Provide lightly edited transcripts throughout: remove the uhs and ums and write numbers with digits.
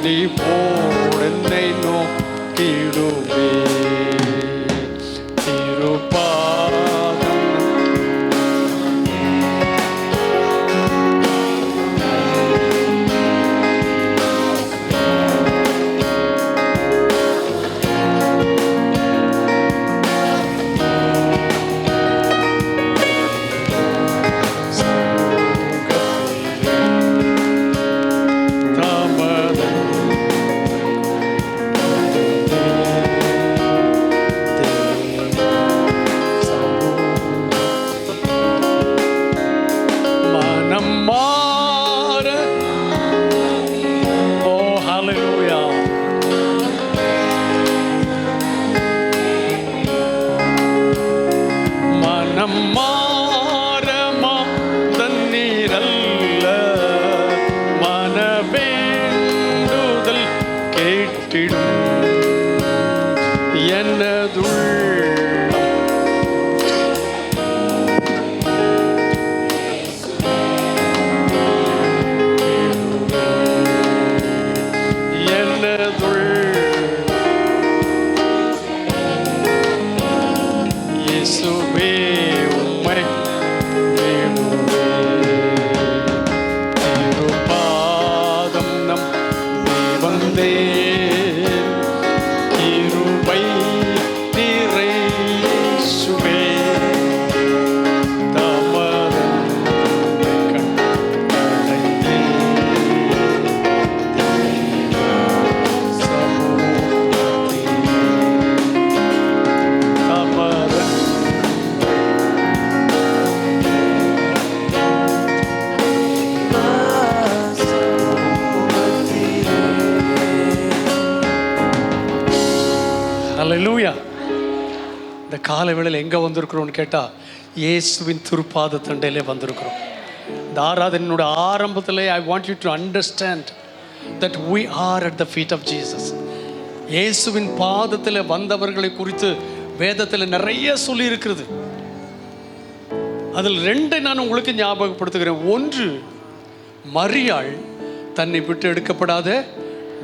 கனிவோடென்னை நோக்கிடுவே திருப்பாதம் மாறமா தண்ணீரல்ல மனவேண்டுதல் கேட்டிடும் என்னதுள் இயேசுவே உம்மை திருப்பாதம் நம்பி வந்தேன் கிருபை நிறை இயேசுவே தமதன்னை கண்டடைந்தேன் ஹல்லேலூயா. இந்த காலை வேளையில் எங்கே வந்திருக்கிறோம்னு கேட்டால் இயேசுவின் திருப்பாத தண்டையிலே வந்திருக்கிறோம். இந்த ஆராதனையோட ஆரம்பத்தில் I want you to understand that we are at the feet of Jesus. இயேசுவின் பாதத்தில் வந்தவர்களை குறித்து வேதத்தில் நிறைய சொல்லி இருக்கிறது. அதில் ரெண்டை நான் உங்களுக்கு ஞாபகப்படுத்துகிறேன். ஒன்று, மரியாள் தன்னை விட்டு எடுக்கப்படாத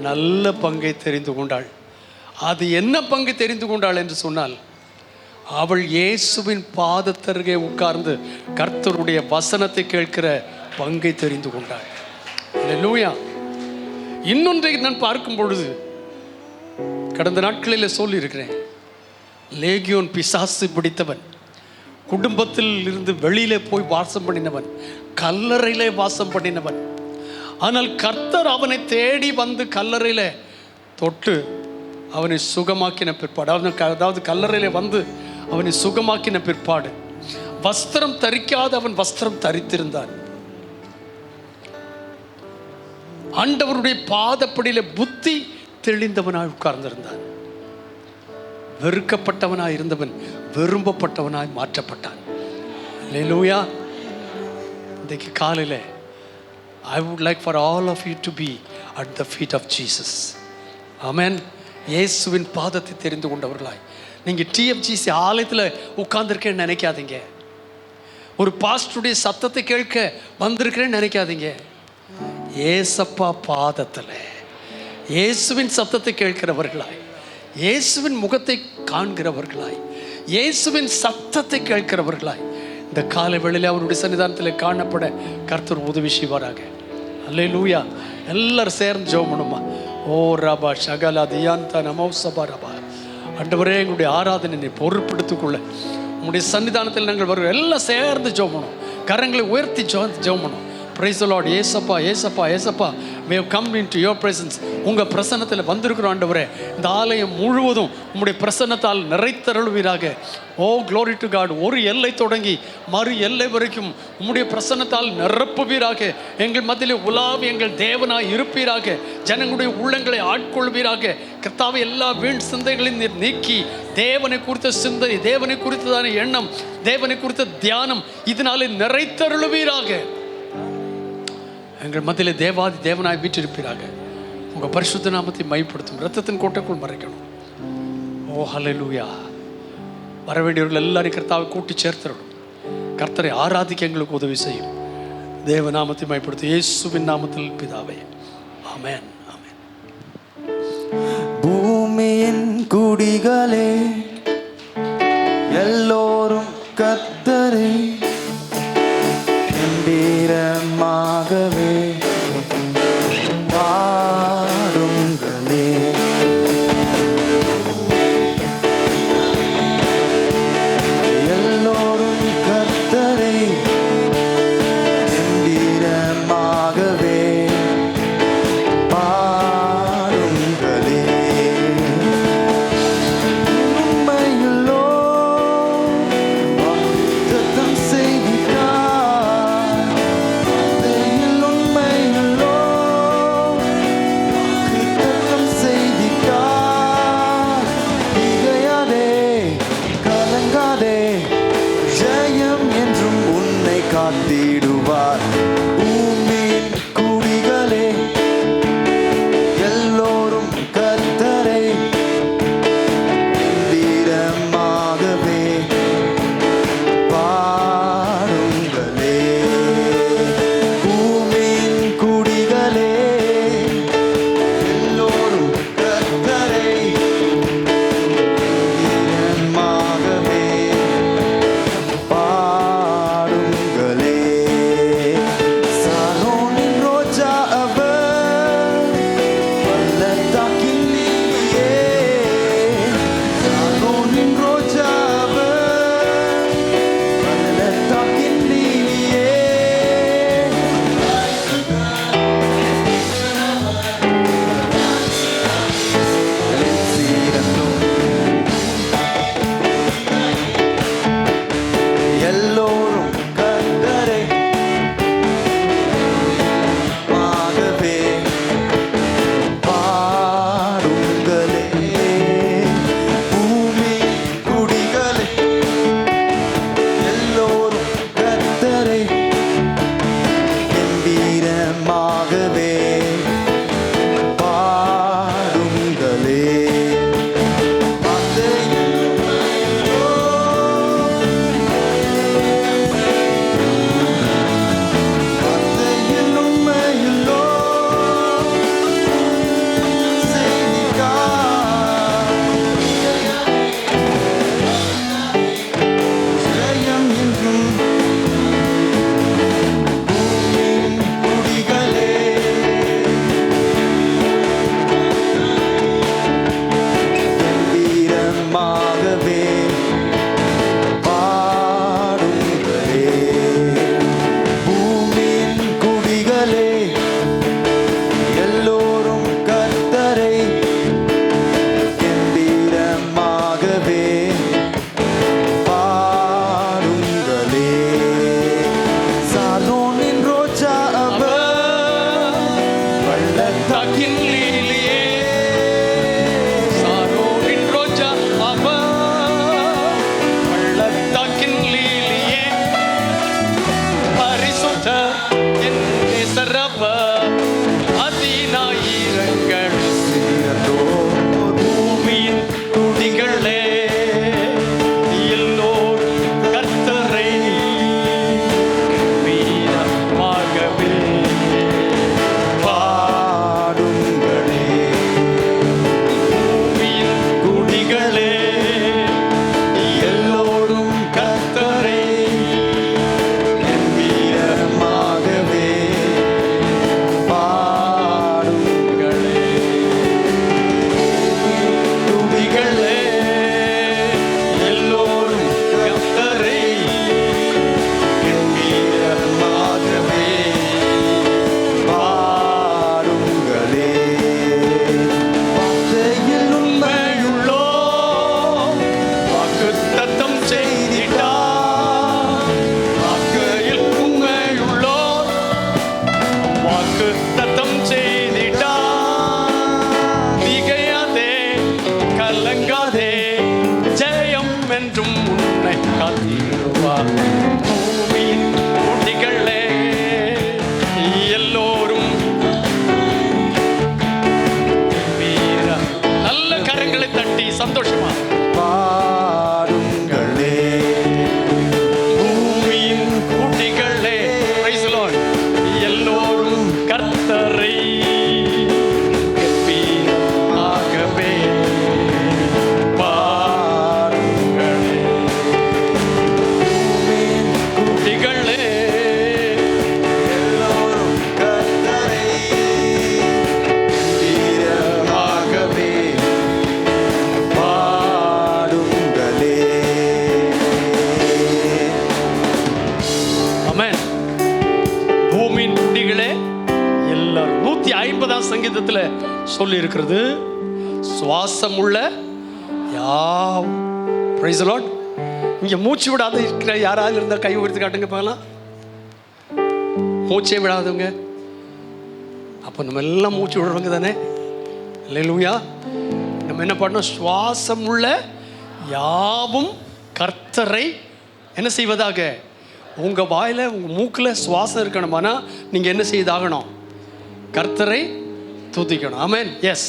நல்ல பங்கை தெரிந்து கொண்டாள். அது என்ன பங்கு தெரிந்து கொண்டாள் என்று சொன்னால், அவள் இயேசுவின் பாதத்தருகே உட்கார்ந்து கர்த்தருடைய வசனத்தை கேட்கிற பங்கை தெரிந்து கொண்டாள். அல்லேலூயா. இன்னொன்றை நான் பார்க்கும் பொழுது, கடந்த நாட்களில் சொல்லி இருக்கிறேன், லேகியோன் பிசாசு பிடித்தவன், குடும்பத்தில் இருந்து வெளியிலே போய் வாசம் பண்ணினவன், கல்லறையிலே வாசம் பண்ணினவன். ஆனால் கர்த்தர் அவனை தேடி வந்து கல்லறையில தொட்டு அவனை சுகமாக்கின பிற்பாடு, அதாவது கல்லறையில வந்து அவனை சுகமாக்கின பிற்பாடு, வஸ்திரம் தரிக்காத அவன் வஸ்திரம் தரித்திருந்தான். ஆண்டவருடைய பாதப்படியில புத்தி தெளிந்தவனாய் உட்கார்ந்திருந்தான். வெறுக்கப்பட்டவனாய் இருந்தவன் விரும்பப்பட்டவனாய் மாற்றப்பட்டான். அல்லேலூயா. இன்றைக்கு காலையில் I would like for all of you to be at the feet of Jesus. Amen. இயேசுவின் பாதத்தை தெரிந்து கொண்டவர்களாய் நீங்கள் டிஎஃப்ஜிசி ஆலயத்தில் உட்கார்ந்துருக்கேன்னு நினைக்காதீங்க. ஒரு பாஸ்டருடைய சத்தத்தை கேட்க வந்திருக்கிறேன்னு நினைக்காதீங்க. ஏசப்பா பாதத்தில் இயேசுவின் சத்தத்தை கேட்கிறவர்களாய், இயேசுவின் முகத்தை காண்கிறவர்களாய், இயேசுவின் சத்தத்தை கேட்கிறவர்களாய் இந்த காலை வேளையில் அவருடைய சன்னிதானத்தில் காணப்பட கர்த்தர் உதவி செய்வாராக. அல்லேலூயா. எல்லாரும் சேர்ந்து ஜெபம் பண்ணுமா. ஓ ரபா ஷகலா தியாந்தா நமோ சபா ரபா. ஆண்டவரே, எங்களுடைய ஆராதனை பொருட்படுத்திக்கொள்ள உங்களுடைய சன்னிதானத்தில் நாங்கள் வருவோம். எல்லாம் சேர்ந்து ஜெபம் பண்ணும், கரங்களை உயர்த்தி ஜெபம் பண்ணும். Praise the Lord. ஏசப்பா ஏசப்பா ஏசப்பா, we have come into your presence. உங்கள் பிரசன்னத்தில் வந்திருக்கிறோம் ஆண்டவரே. இந்த ஆலயம் முழுவதும் உங்களுடைய பிரசன்னத்தால் நிறைத்தருள்வீராக. ஓ glory to God. ஒரு எல்லை தொடங்கி மறு எல்லை வரைக்கும் உங்களுடைய பிரசன்னத்தால் நிரப்புவீராக. எங்கள் மத்தியிலே உலாவி எங்கள் தேவனாய் இருப்பீராக. ஜனங்களுடைய உள்ளங்களை ஆட்கொள்வீராக. கர்த்தாவே, எல்லா வீண் சிந்தைகளையும் நீர் நீக்கி தேவனை குறித்த சிந்தை, தேவனை குறித்ததான எண்ணம், தேவனை குறித்த தியானம் இதனாலே நிறைத்தருள்வீராக. எங்கள் மத்தியிலே தேவாதி தேவனாய் வீற்றிருப்பீராக. உங்கள் பரிசுத்த நாமத்தை மைப்படுத்தும், இரத்தத்தின் கோட்டைக்குள் மறைக்கணும். ஓ ஹல்லேலூயா. வரவேண்டியவர்கள் எல்லாரையும் கர்த்தாவை கூட்டி சேர்த்துடணும். கர்த்தரை ஆராதிக்க எங்களுக்கு உதவி செய்யும். தேவ நாமத்தை மைப்படுத்தும், இயேசுவின் நாமத்தில் பிதாவே. ஆமென். குடிகளே எல்லோரும் கர்த்தரை கம்பீரமாகவே பாடுங்களே. எல்லோரும் கர்த்தரை கம்பீரமாகவே பாடுங்களே. உண்மையுள்ளோ வாக்குத்தத்தம் செய்கிறார். வார்த்தையில் உண்மையுள்ளோ வாக்குத்தத்தம் செய்கிறார். திகையாதே, கலங்காதே, ஜெயம் என்றும் உன்னை காத்திடுவார். பூமியின் குடிகளே எல்லோரும் கர்த்தரை கம்பீரமாகவே பாடுங்களே. பூமியின் குடிகளே எல்லோரும் கர்த்தரை கம்பீரமாகவே பாடுங்களே. சாரோனின் ரோஜா அவர், பள்ளத்தாக்கின் லீலியே. சாரோனின் ரோஜா அவர், பள்ளத்தாக்கின் லீலியே. சீரனும் எல்லோரும் கர்த்தரை மாகவே பாடுங்களே. பூமி குடிகளே எல்லோரும் கர்த்தரை கம்பீரமாகவே பாடுங்களே. வார்த்தையில் உண்மையுள்ளோ செய்திக்கார். ஜெயம் என்றும் பூமியின் குடிகளே கம்பீரமாகவே பாடுங்களே. பூமியின் குடிகளே எல்லோரும் கர்த்தரை கம்பீரமாகவே பாடுங்களே. சாலோனின் ரோஜா அவர், பள்ளத்தாக்கின் லீலியே. சாரோனின் ரோஜா அவர், பள்ளத்தாக்கின் லீலியே. பரிசுத்த என் நேசரவர், அதிநாயிரங்கள் பூமியின் குடிகளே எல்லோரும் கர்த்தரை கம்பீரமாகவே பாடுங்களே. பூமியின் குடிகளே எல்லோரும் கர்த்தரை கம்பீரமாகவே பாடுங்களே. துதிகளே எல்லோரும் கர்த்தரை கம்பீரமாகவே பாடுங்களே. வார்த்தையில் உண்மையுள்ளோ வாக்குத்தத்தம் செய்திட்டார். வாக்கையில் உண்மையுள்ளோ வாக்குத்தத்தம் செய்திட்டார். திகையாதே, கலங்காதே, ஜெயம் என்றும் உன்னை காத்திடுவார். பூமியின் குடிகளே எல்லோரும் வீர நல்ல கரங்களை தட்டி சந்தோஷமா பாடுங்களே. பூமியின் குடிகளே praise the Lord. எல்லோரும் கர்த்தரை கம்பீரமாகவே சொல்லி இருக்கிறது, சுவாசம் உள்ள யாவும். Praise the Lord. இங்க மூச்சு விடாத இருக்கிற யாராவது இருந்தா கை உயர்த்தி காட்டுங்க பார்க்கலாம். மூச்சே விடாதவங்க, அப்போ நம்ம எல்லாம் மூச்சு விடுறவங்க தானே. அல்லேலூயா. நம்ம என்ன பண்ணோம்? சுவாசம் உள்ள யாவும் கர்த்தரை என்ன செய்வதாக. உங்க வாயில உங்க மூக்குல சுவாசம் இருக்கணுமானா நீங்க என்ன செய்தாகணும்? கர்த்தரை துதிக்கணும். ஆமென். எஸ்.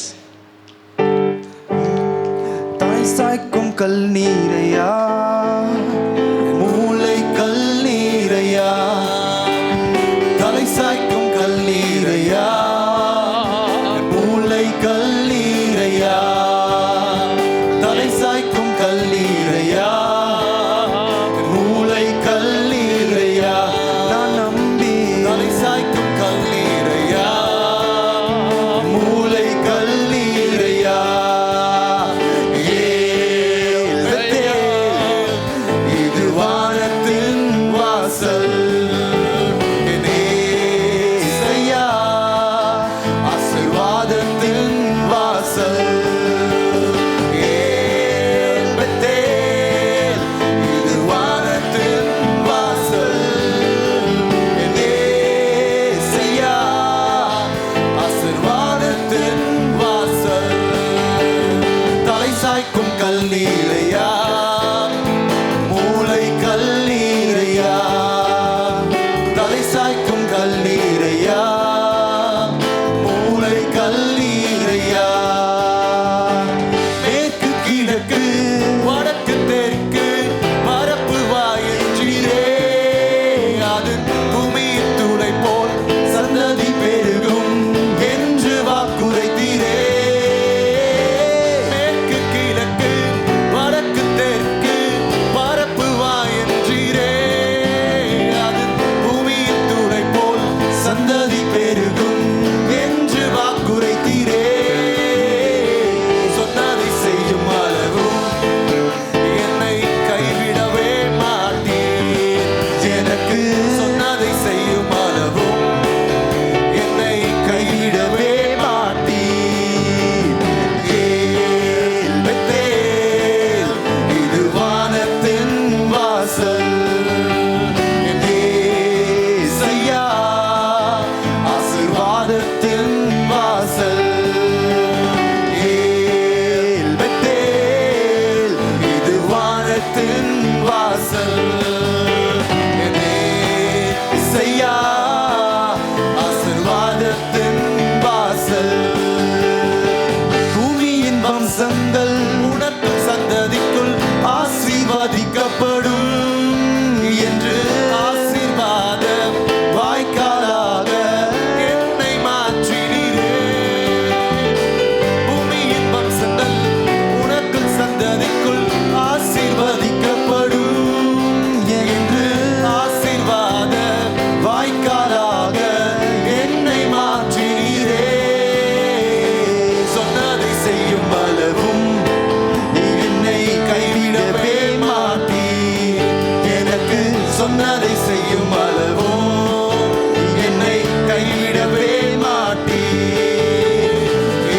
தாய் சாய்க்கும் கல் நீரையா, மூளை கல் நீரையா, தலை சாய்க்கும் கல் நீரையா, மூளை கல் நீரையா, தலை சாய்க்கும் கல் நீரையா, மூளை கல் நீரையா, நான் நம்பி தலை சாய்க்கும் கல் நீரையா, மூளை கல் நீரையா. இது வானத்தின் வாசல், ஏசையா, ஆசீர்வாதத்தின் வாசல். இது வானத்தின் வாசல், ஏசையா, ஆசீர்வாதத்தின் வாசல். தலை சாய்க்கும் கல் நீரையா, மூளை கல் நீரையா, தலை சாய்க்கும் கல் நீரையா, மூளை கல் நீரையா. மேற்கு கிழக்கு வடக்கு தெற்கு பரப்பு வாயிற்றீரே, அது பூமியின் துளை போல் சந்ததி பெருகும் என்று வாக்குரைத்தீரே. மேற்கு கிழக்கு வடக்கு தெற்கு பரப்பு வாயிற்றீரே, அது பூமியின் துளை போல் சந்ததி பெருகும் என்று வாக்குரைத்தீரே. சொன்னதை செய்யும் அளவும் என்னை கைவிடவே மாட்டீர். எனக்கு சொன்னதை செய்யும் அளவும் என்னை கைவிடவே மாட்டீர். ஏல் பெத்தேல், இது வானத்தின் வாசல், ஏசையா, ஆசீர்வாதத்தின் வாசல். ஏல் பெத்தேல், இது வானத்தின் வாசல், ஏசையா, ஆசீர்வாதத்தின் வாசல். பூமியின் வம்சங்கள் உனக்கு சந்ததிக்குள் ஆசீர்வதிக்கப்படும் என்று ஆசீர்வாத வாய்க்காலாக என்னை மாற்றினீரே. பூமியின் வம்சங்கள் உனக்கு சந்ததிக்குள் ஆசீர்வதிக்கப்படும் என்று ஆசீர்வாத வாய்க்காலாக என்னை மாற்றினீரே. சொன்னதை செய்யும் அளவும் என்னை கைவிடவே மாட்டீர். எனக்கு சொன்னதை செய்யும் அளவும் என்னை கைவிடவே மாட்டீர்.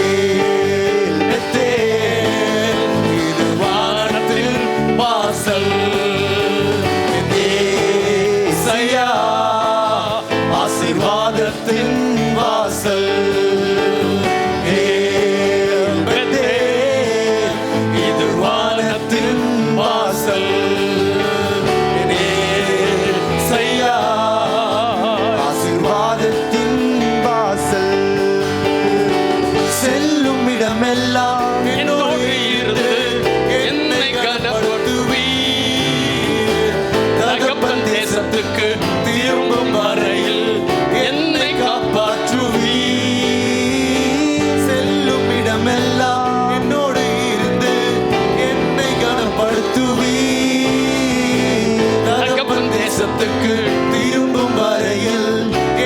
ஏல் பெத்தேல், இது வானத்தின் வாசல், ஏசையா, ஆசீர்வாதத்தின் வாசல். ஏல் பெத்தேல், இது வானத்தின் வாசல், ஏசையா, ஆசீர்வாதத்தின் வாசல். செல்லும் இடமெல்லாம் என்னோடு இருந்து என்னை கனப்படுத்துவீர். தகப்பன் தேசத்துக்கு திரும்பும் வரையில் என்னை காப்பாற்றுவீர். செல்லும் இடமெல்லாம் என்னோடு இருந்து என்னை கனப்படுத்துவீர். தகப்பன் தேசத்துக்கு திரும்பும் வரையில்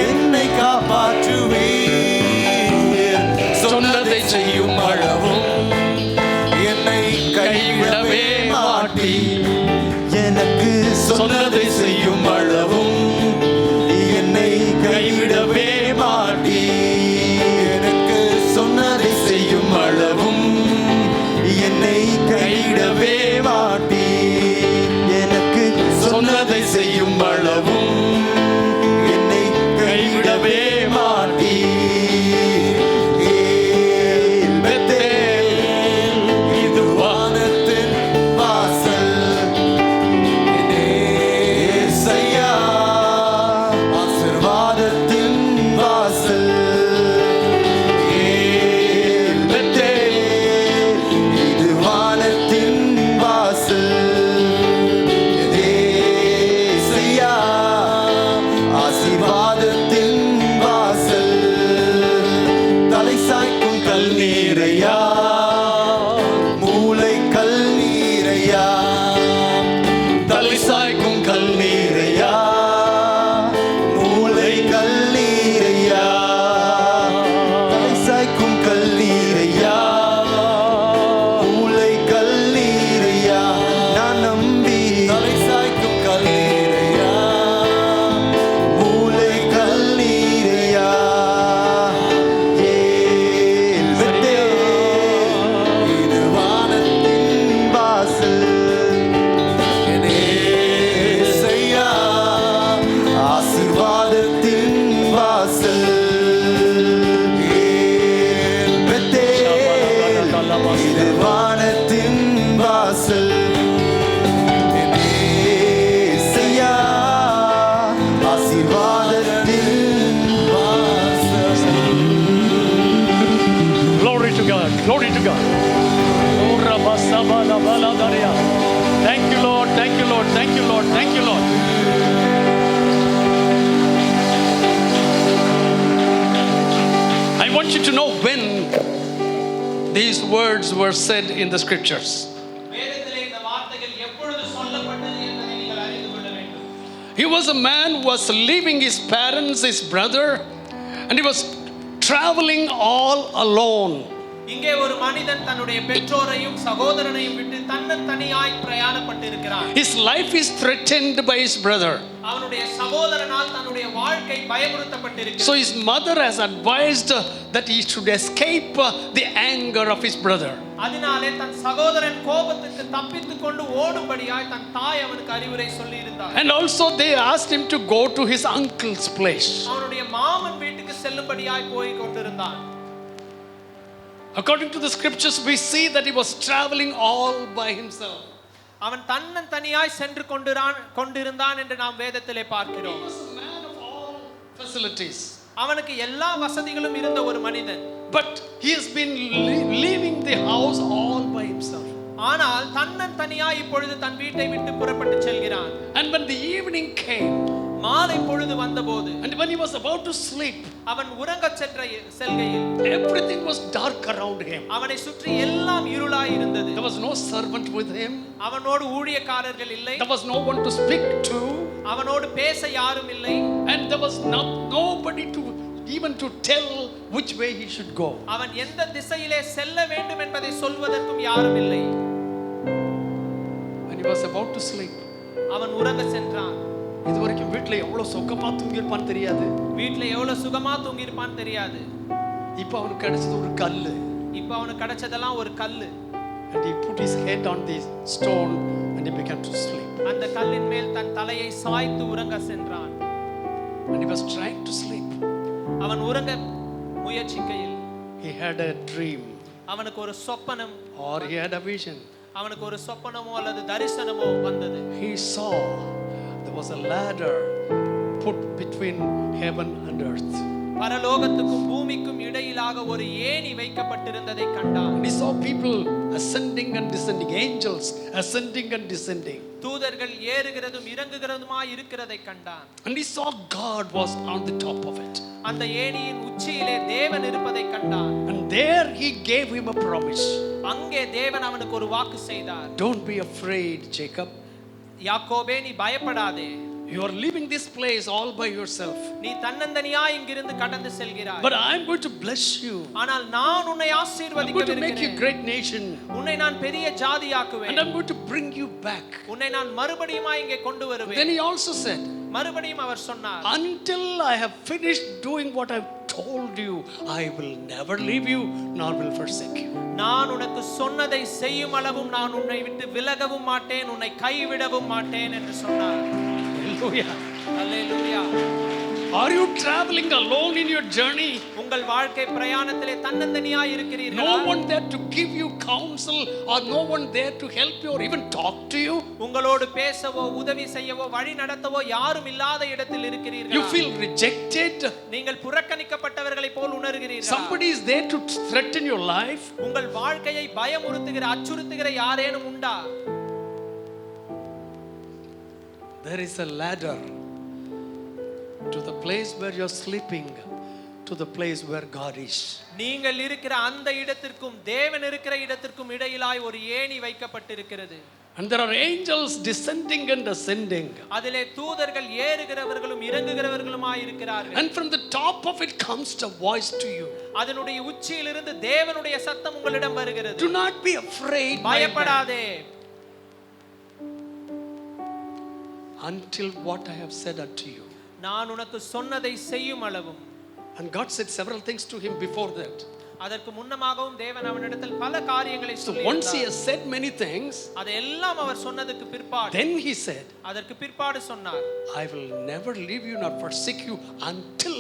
என்னை காப்பாற்றுவீர். சொன்னதை செய்யும் அளவும் என்னை கைவிடவே மாட்டீர். எனக்கு சொன்னதை செய்யும் அளவும் என்னை கைவிடவே மாட்டீர். எனக்கு சொன்னதை ஆசீர்வாதத்தில் வாசம். Glory to God. Glory to God. Oh, Rabba Sabala Bala Daria. Thank you, Lord. Thank you, Lord. Thank you, Lord. Thank you, Lord. I want you to know when these words were said in the scriptures. வேதத்திலே இந்த வார்த்தைகள் எப்பொழுது சொல்லப்பட்டது என்பதை நீங்கள் அறிந்து கொள்ள வேண்டும். He was a man who was leaving his parents, his brother, and he was traveling all alone. இங்கே ஒரு மனிதன் தன்னுடைய பெற்றோரையும் சகோதரனையும் விட்டு தன்னந்தனியாய் பிரயாணப்பட்டு இருக்கிறான். His life is threatened by his brother. அவனுடைய சகோதரனால் தன்னுடைய வாழ்க்கை பயமுறுத்தப்பட்டிருக்கிறது. So his mother has advised that he should escape the anger of his brother. அதனாலே தன் சகோதரன் கோபத்துக்கு தப்பித்துக் கொண்டு ஓடும்படியாய் தன் தாய் அவனுக்கு அறிவுரை சொல்லி இருந்தார். And also they asked him to go to his uncle's place. அவனுடைய மாமன் வீட்டுக்கு செல்லும்படியாய் போய் கொண்டிருந்தான். According to the scriptures, we see that he was traveling all by himself. அவன் தன்னந்தனியாய் சென்று கொண்டிருந்தான் என்று நாம் வேதத்திலே He பார்க்கிறோம். was a man of all facilities. அவனுக்கு எல்லா வசதிகளும் இருந்த ஒரு மனிதன். But he has been leaving the house all by himself. ஆனால் தன்னந்தனியாய் இப்பொழுது தன் வீட்டை விட்டு புறப்பட்டு செல்கிறான். And when the evening came, மாலை பொழுது வந்தபோது and when he was about to sleep, அவன் உறங்கச் செல்கையில் everything was dark around him. அவனை சுற்றி எல்லாம் இருளாய் இருந்தது. There was no servant with him. அவனோடு ஊழியக்காரர்கள் இல்லை. There was no one to speak to. அவனோடு பேச யாரும் இல்லை. And there was nobody to even to tell which way he should go. அவன் எந்த திசையிலே செல்ல வேண்டும் என்பதை சொல்வதற்கும் யாரும் இல்லை. When he was about to sleep, அவன் உறங்க சென்றான். இதுவரைக்கும் வீட்ல எவ்வளவு சுகமா தூங்கியிருப்பான்னு தெரியாது. வீட்ல எவ்வளவு சுகமா தூங்கியிருப்பான்னு தெரியாது. இப்போ அவனுக்கு கிடைச்சது ஒரு கல்லு. இப்போ அவனுக்கு கிடைச்சதெல்லாம் ஒரு கல்லு. And he put his head on the stone and he began to sleep. அந்த கல்லின் மேல் தன் தலையை சாய்த்து உறங்க சென்றான். And he was trying to sleep. அவன் உறங்க முயற்சிக்கையில் He had a dream அவனுக்கு ஒரு சொப்பனம் or he had a vision. அவனுக்கு ஒரு சொப்பனமோ அல்லது தரிசனமோ வந்தது. He saw there was a ladder put between heaven and earth. பரலோகத்துக்கும் பூமிக்கும் இடையிலாக ஒரு ஏணி வைக்கப்பட்டிருந்ததை கண்டான். And he saw people ascending and descending, angels ascending and descending. தூதர்கள் ஏறுகிறதும் இறங்குகிறதுமாய் இருக்கிறதை கண்டான். And he saw God was on the top of it. அந்த ஏணியின் உச்சியிலே தேவன் இருப்பதை கண்டான். And there he gave him a promise. அங்கே தேவன் அவனுக்கு ஒரு வாக்கு செய்தார். Don't be afraid, Jacob. யாக்கோபே, நீ பயப்படாதே. You are leaving this place all by yourself. நீ தன்னந்தனியாய் இங்கிருந்து கடந்து செல்கிறாய். But I am going to bless you. ஆனால் நான் உன்னை I'm ஆசீர்வதிக்க going to make you விரும்புகிறேன். great nation. உன்னை நான் பெரிய ஜாதியாக்குவேன். And I'm going to bring you back. உன்னை நான் மறுபடியும் இங்கே கொண்டு Then வருவேன். he also said, மறுபடியும் அவர் சொன்னார், until I have finished doing what I've told you, I will never leave you nor will forsake you. நான் உனக்கு சொன்னதை செய்யும் அளவும் நான் உன்னை விட்டு விலகவும் மாட்டேன், உன்னை கைவிடவும் மாட்டேன் என்று சொன்னார். Hallelujah. Hallelujah. Are you traveling alone in your journey? உங்கள் வாழ்க்கை பிரயாணத்திலே தன்னந்தனியாய் இருக்கிறீர்களா? No one there to give you counsel or no one there to help you or even talk to you? உங்களோடு பேசவோ உதவி செய்யவோ வழி நடத்தவோ யாரும் இல்லாத இடத்தில் You இருக்கிறீர்களா? feel rejected? நீங்கள் புறக்கணிக்கப்பட்டவர்களைப் போல் உணர்கிறீர்களா? Somebody is there to threaten your life? உங்கள் வாழ்க்கையை பயமுறுத்துகிற அச்சுறுத்துகிற யாரேனும் உண்டா? There is a ladder to the place where you're sleeping, to the place where God is. நீங்கள் இருக்கிற அந்த இடத்திற்கும் தேவன் இருக்கிற இடத்திற்கும் இடையிலாய் ஒரு ஏணி வைக்கப்பட்டிருக்கிறது. And there are angels descending and ascending. அதிலே தூதர்கள் ஏறுகிறவர்களும் இறங்குகிறவர்களுமாய் இருக்கிறார்கள். And from the top of it comes a voice to you. அதனுடைய உச்சியிலிருந்து தேவனுடைய சத்தம் உங்களிடம் வருகிறது. Do not be afraid, my man, பயப்படாதே. until what I have said unto you. நான் உனக்கு சொன்னதை செய்யும் அளவும். And God said several things to him before that. அதற்கு முன்னமாகவும் தேவன் அவனிடத்தில் பல காரியங்களை So சொல்லி once he has said many things, அதெல்லாம் அவர் சொன்னதுக்கு பிற்பாடு then he said, அதற்கு பிற்பாடு சொன்னார், I will never leave you nor forsake you until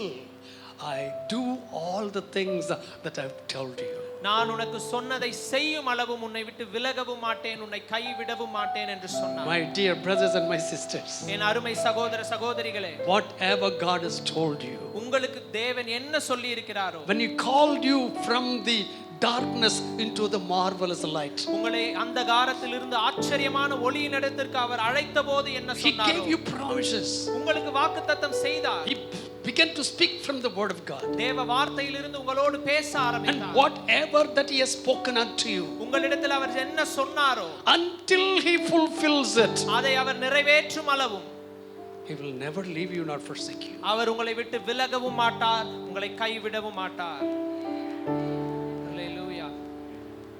I do all the things that I have told you. நான் உனக்கு சொன்னதை செய்யும் அளவும் உன்னை விட்டு விலகவும் மாட்டேன், உன்னை கைவிடவும் மாட்டேன் என்று சொன்னார். My dear brothers and my sisters, என் அருமை சகோதர சகோதரிகளே, whatever God has told you, உங்களுக்கு தேவன் என்ன சொல்லி இருக்கிறாரோ, when He called you from the darkness into the marvelous light, உங்களை அந்தகாரத்திலிருந்து ஆச்சரியமான ஒளியினிடத்திற்கு அவர் அழைத்தபோது என்ன He சொன்னாரோ, gave you promises. உங்களுக்கு வாக்குத்தத்தம் செய்தார். He began to speak from the word of God. தேவ வார்த்தையிலிருந்து உங்களோடு பேச And ஆரம்பித்தார். whatever that He has spoken unto you, உங்களிடத்தில் அவர் என்ன சொன்னாரோ, until He fulfills it, அதை அவர் நிறைவேற்றும் அளவும் He will never leave you nor forsake you. அவர் உங்களை விட்டு விலகவும் மாட்டார், உங்களை கைவிடவும் மாட்டார். ஹல்லேலூயா.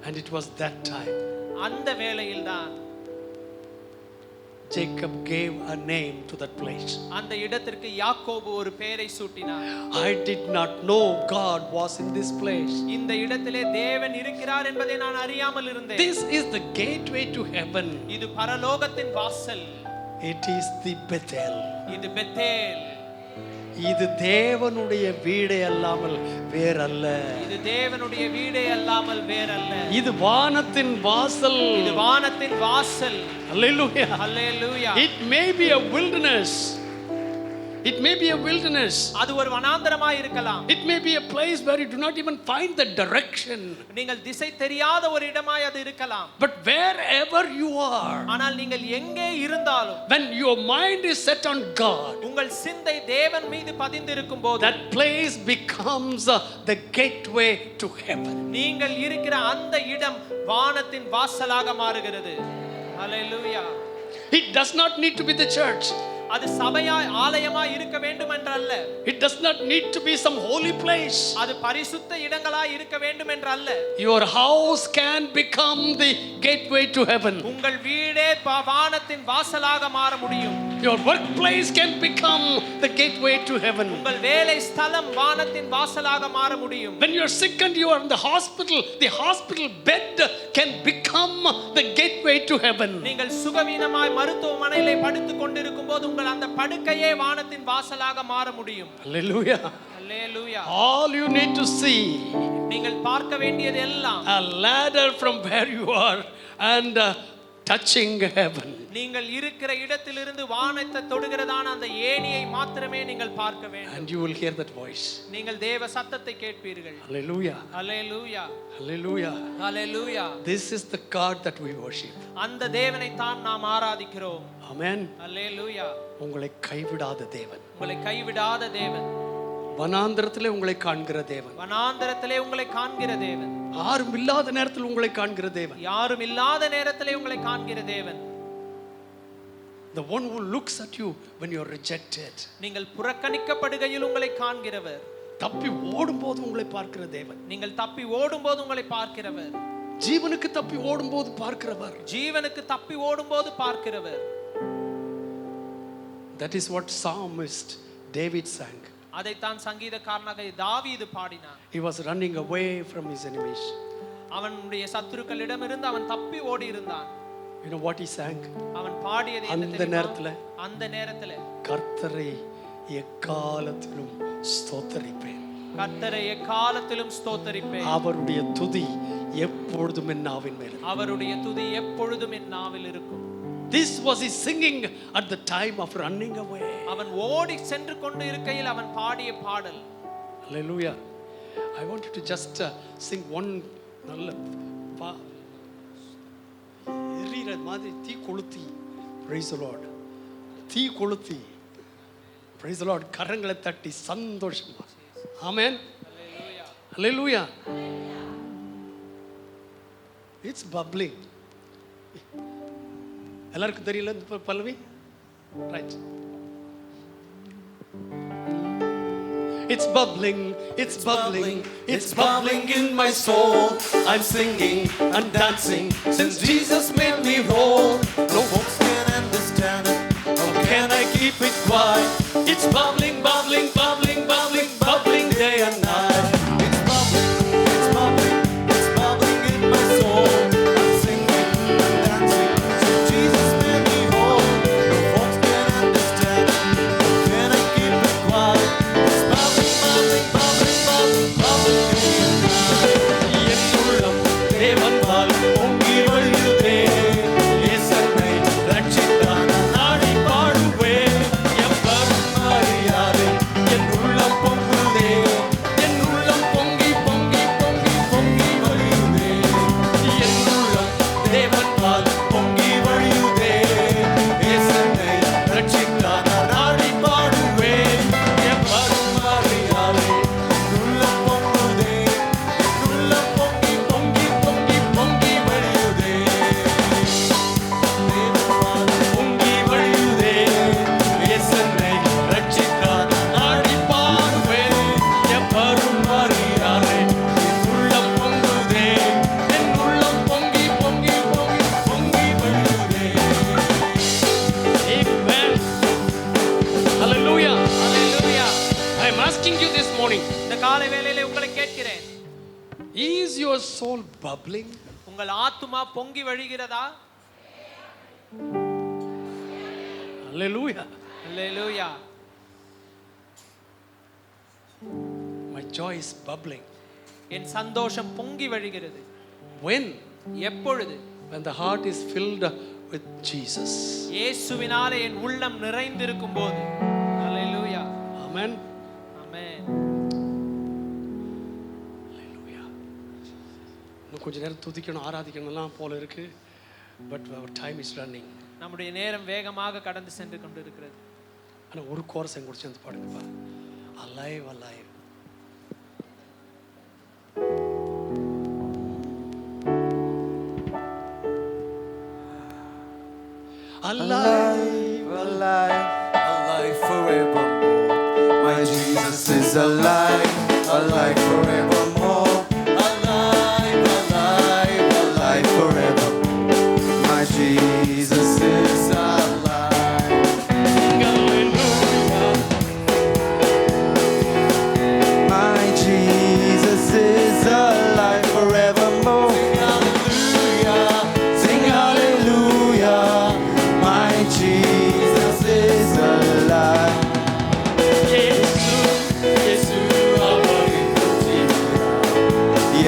And it was that time அந்த வேளையில்தான் Jacob gave a name to that place. அந்த இடத்திற்கு யாக்கோபு ஒரு பெயரை சூட்டினார். I did not know God was in this place. இந்த இடத்திலே தேவன் இருக்கிறார் என்பதை நான் அறியாமல் இருந்தேன். This is the gateway to heaven. இது பரலோகத்தின் வாசல். It is the Bethel. இது பெத்தேல். இது தேவனுடைய வீடே அல்லாமல் வேறல்ல. இது தேவனுடைய வீடே அல்லாமல் வேறல்ல. இது வானத்தின் வாசல். இது வானத்தின் வாசல். Hallelujah. Hallelujah. It may be a wilderness. It may be a wilderness. அது ஒரு வனாந்தரமாய் இருக்கலாம். It may be a place where you do not even find the direction. நீங்கள் திசை தெரியாத ஒரு இடமாய் அது இருக்கலாம். But wherever you are, ஆனால் நீங்கள் எங்கே இருந்தாலும், when your mind is set on God, உங்கள் சிந்தை தேவன் மீது பதிந்திருக்கும் போது, that place becomes the gateway to heaven. நீங்கள் இருக்கிற அந்த இடம் வானத்தின் வாசலாக மாறுகிறது. Hallelujah. It does not need to be the church. அது சபையாய் ஆலயமாய் இருக்க வேண்டும் என்றல்ல. It does not need to be some holy place. அது பரிசுத்த இடங்களாய் இருக்க வேண்டும் என்றல்ல. Your house can become the gateway to heaven. உங்கள் வீடே வானத்தின் வாசலாக மாற முடியும். Your workplace can become the gateway to heaven. உங்கள் வேலை ஸ்தலம் வானத்தின் வாசலாக மாற முடியும். When you are sick and you are in the hospital bed can become the gateway to heaven. நீங்கள் சுகவீனமாய் மருத்துவமனையிலே படுத்துக் கொண்டிருக்கும் போது உங்கள் அந்த படுக்கையே வானத்தின் வாசலாக மாற முடியும். Hallelujah. Hallelujah. All you need to see, நீங்கள் பார்க்க வேண்டியது எல்லாம் a ladder from where you are and touching heaven. நீங்கள் இருக்கிற இடத்திலிருந்து வானத்தை தொடுகிறதான அந்த ஏணியை மாத்திரமே நீங்கள் பார்க்க வேண்டும். And you will hear that voice. நீங்கள் தேவ சத்தத்தை கேட்பீர்கள். Hallelujah. Hallelujah. Hallelujah. Hallelujah. This is the God that we worship. அந்த தேவனை தான் நாம் ஆராதிக்கிறோம். Amen. Hallelujah. உங்களை கைவிடாத தேவன். உங்களை கைவிடாத தேவன். வனாந்தரத்திலே உங்களை காண்கிற தேவன். வனாந்தரத்திலே உங்களை காண்கிற தேவன். யாரும் இல்லாத நேரத்தில் உங்களை காண்கிற தேவன். யாரும் இல்லாத நேரத்திலே உங்களை காண்கிற தேவன். The one who looks at you when you are rejected. நீங்கள் புறக்கணிக்கப்படுகையில் உங்களை காண்கிறவர். தப்பி ஓடும்போது உங்களை பார்க்கிற தேவன். நீங்கள் தப்பி ஓடும்போது உங்களை பார்க்கிறவர். ஜீவனுக்கு தப்பி ஓடும்போது பார்க்கிறவர். ஜீவனுக்கு தப்பி ஓடும்போது பார்க்கிறவர். That is what psalmist David sang. அதைத்தான் சங்கீதக்காரனாக தாவீது பாடினான். He was running away from his enemies. அவனுடைய சத்துருக்களிடமிருந்து அவன் தப்பி ஓடி இருந்தான். You know what he sang? அவன் பாடியது என்ன அந்த தெரியுமா? நேரத்துல அந்த நேரத்துல கர்த்தரை எக்காலத்திலும் ஸ்தோத்தரிப்பேன். கர்த்தரை எக்காலத்திலும் ஸ்தோத்தரிப்பேன். அவருடைய துதி எப்பொழுதும் என் நாவின் மேல். அவருடைய துதி எப்பொழுதும் என் நாவில் இருக்கும். This was his singing at the time of running away. அவன் ஓடி சென்று கொண்டு இருக்கையில் அவன் பாடிய பாடல். Hallelujah. I want you to just sing one நல்ல எரியிற மாதிரி தீ கொளுத்தி. Praise the Lord. தீ கொளுத்தி. Praise the Lord. கரங்களை தட்டி சந்தோஷமா. Amen. Hallelujah. It's bubbling. எல்லாருக்கும் தெரியல இந்த பல்லவி? Right. It's bubbling, it's bubbling, it's bubbling in my soul. I'm singing and dancing since Jesus made me whole. No folks can understand it. How can I keep it quiet? It's bubbling, bubbling, bubbling, bubbling, bubbling day and night. It's bubbling, it's bubbling, it's bubbling in my soul. I'm singing and dancing since Jesus made me whole. No folks can understand it. How can I keep it quiet? It's bubbling, bubbling, bubbling, bubbling, bubbling day and night. காலை வேளையிலே உங்களை கேட்கிறேன், Is your soul bubbling? உங்கள் ஆத்துமா பொங்கி வழிகிறதா? Hallelujah. Hallelujah. My joy is bubbling. என் சந்தோஷம் பொங்கி வழிகிறது. When? எப்பொழுது? When the heart is filled with Jesus. இயேசுவினாலே என் உள்ளம் நிறைந்திருக்கும் போது. அல்லேலூயா. Amen. ஆமென். Hallelujah. இன்னும் கொஞ்ச நேரம் துதிக்கணும், ஆராதிக்கணும்லாம் போல இருக்கு. But our time is running. நம்முடைய நேரம் வேகமாக கடந்து சென்று கொண்டிருக்கிறது. ஆனா ஒரு கோரஸ் எங்க கூட சேர்ந்து பாடுங்கப்பா. Alive, alive. Alive, alive, alive forevermore. My Jesus is alive, alive forevermore. Alive, alive, alive forevermore. My Jesus is alive. hallelujah. My Jesus is alive forevermore. Sing hallelujah. My Jesus is alive. இயேசு, இயேசு அவர்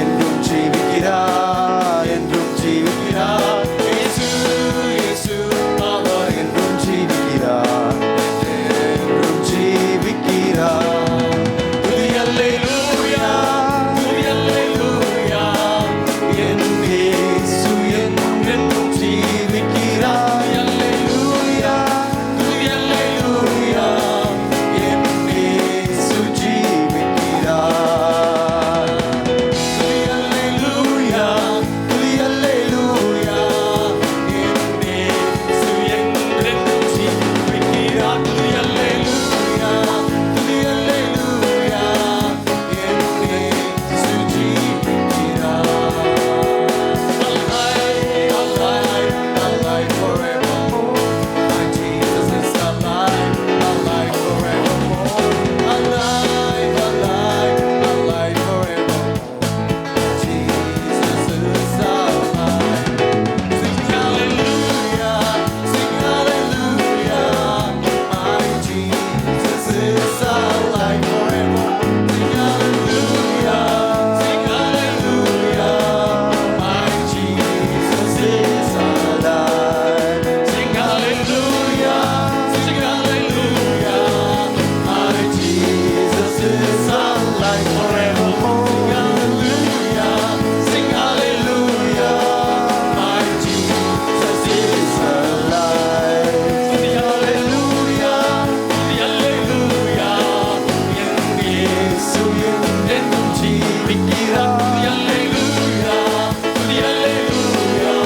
என்றும் ஜீவிக்கிறார், என்றும் ஜீவிக்கிறார். இயேசு, இயேசு அவர் என்றும் ஜீவிக்கிறார், என்றும் ஜீவிக்கிறார். துதி அல்லேலூயா, துதி அல்லேலூயா. என் இயேசு என்றும் ஜீவிக்கிறார். அல்லேலூயா, துதி அல்லேலூயா. என் இயேசு ஜீவிக்கிறார். துதி அல்லேலூயா, துதி அல்லேலூயா. என் இயேசு என்றென்றும் ஜீவிக்கிறார். துதி அல்லேலூயா, துதி அல்லேலூயா. என் இயேசு ஜீவிக்கிறார். Alive, alive, alive forevermore. My Jesus is alive, alive forevermore. Alive, alive, alive forevermore. Jesus is alive. Sing hallelujah, sing hallelujah. My Jesus is alive forevermore. Sing hallelujah, sing hallelujah. My Jesus is alive. Sing hallelujah, sing hallelujah. My Jesus is alive forevermore. Sing hallelujah, sing hallelujah. My Jesus is alive. Sing hallelujah, sing hallelujah. என் இயேசு என்றும் ஜீவிக்கிறார். Sing hallelujah, sing hallelujah.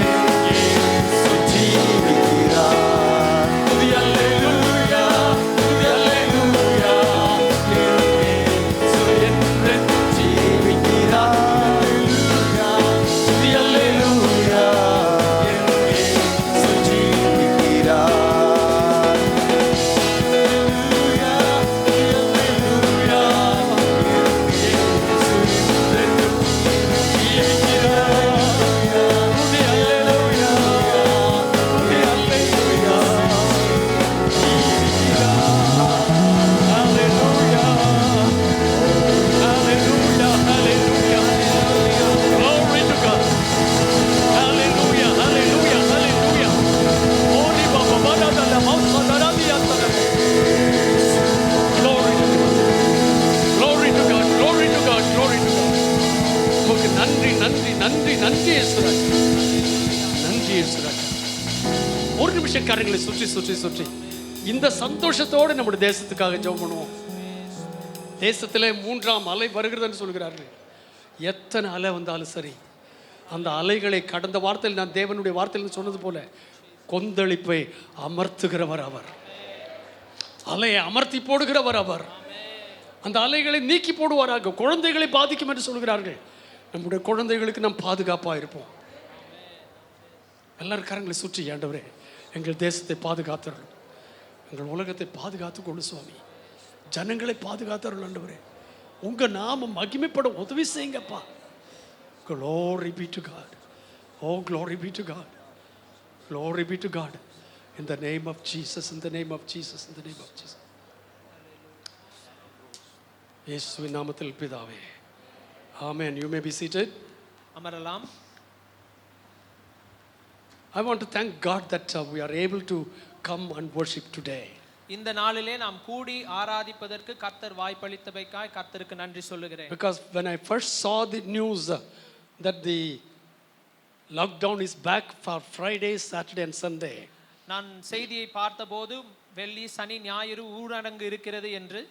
என் இயேசு ஜீவிக்கிறார். Sing hallelujah, sing hallelujah. என் இயேசு என்றென்றும் ஜீவிக்கிறார். Sing hallelujah, என் இயேசு ஜீவிக்கிறார். Hallelujah, hallelujah. Glory to God. Hallelujah, hallelujah, hallelujah. Holy Baba, Bada, Dada, Mausa, Dada, Dia, Dada. Glory to God. Glory to God, glory to God, glory to God. உமக்கு நன்றி, நன்றி, நன்றி, நன்றி இயேசுராஜா. நன்றி இயேசுராஜா. ஒரு நிமிஷம் கரங்களை சுற்றி சுற்றி சுற்றி இந்த சந்தோஷத்தோடு நம்முடைய தேசத்துக்காக ஜெபம் பண்ணுவோம். தேசத்திலே 3ஆம் அலை வருகிறதுன்னு சொல்கிறார்கள். எத்தனை அலை வந்தாலும் சரி, அந்த அலைகளை கடந்த வார்த்தையில் நான் தேவனுடைய வார்த்தையில் சொன்னது போல கொந்தளிப்பை அமர்த்துகிறவர் அவர். அலையை அமர்த்தி போடுகிறவர் அவர். அந்த அலைகளை நீக்கி போடுவாராக. குழந்தைகளை பாதிக்கும் என்று சொல்கிறார்கள். நம்முடைய குழந்தைகளுக்கு நாம் பாதுகாப்பாக இருப்போம். எல்லாரும் கரங்களை சுற்றி, ஆண்டவரே எங்கள் தேசத்தை பாதுகாத்தருளும், எங்கள் உலகத்தை பாதுகாத்து கொண்டு சுவாமி, ஜனங்களை பாதுகாத்தருள் ஆண்டவரே. உங்க நாமம் மகிமைப்பட உதவி செய்யுங்கப்பா. Glory be to God. Oh, glory be to God. Glory be to God. In the name of Jesus, in the name of Jesus, in the name of Jesus. இயேசுவின் நாமத்தில் பிதாவே. Amen. You may be seated. அமரலாம். I want to thank God that we are able to come and worship today. இந்த நாளிலே நாம் கூடி ஆராதிப்பதற்கு கர்த்தர் வாய்ப்பளித்தமைக்காய் கர்த்தருக்கு நன்றி சொல்லுகிறேன். Because when I first saw the news that the lockdown is back for Friday, Saturday and Sunday, நான் செய்தியை பார்த்தபோது வெள்ளி சனி ஞாயிறு ஊரடங்கு இருக்கிறது என்று,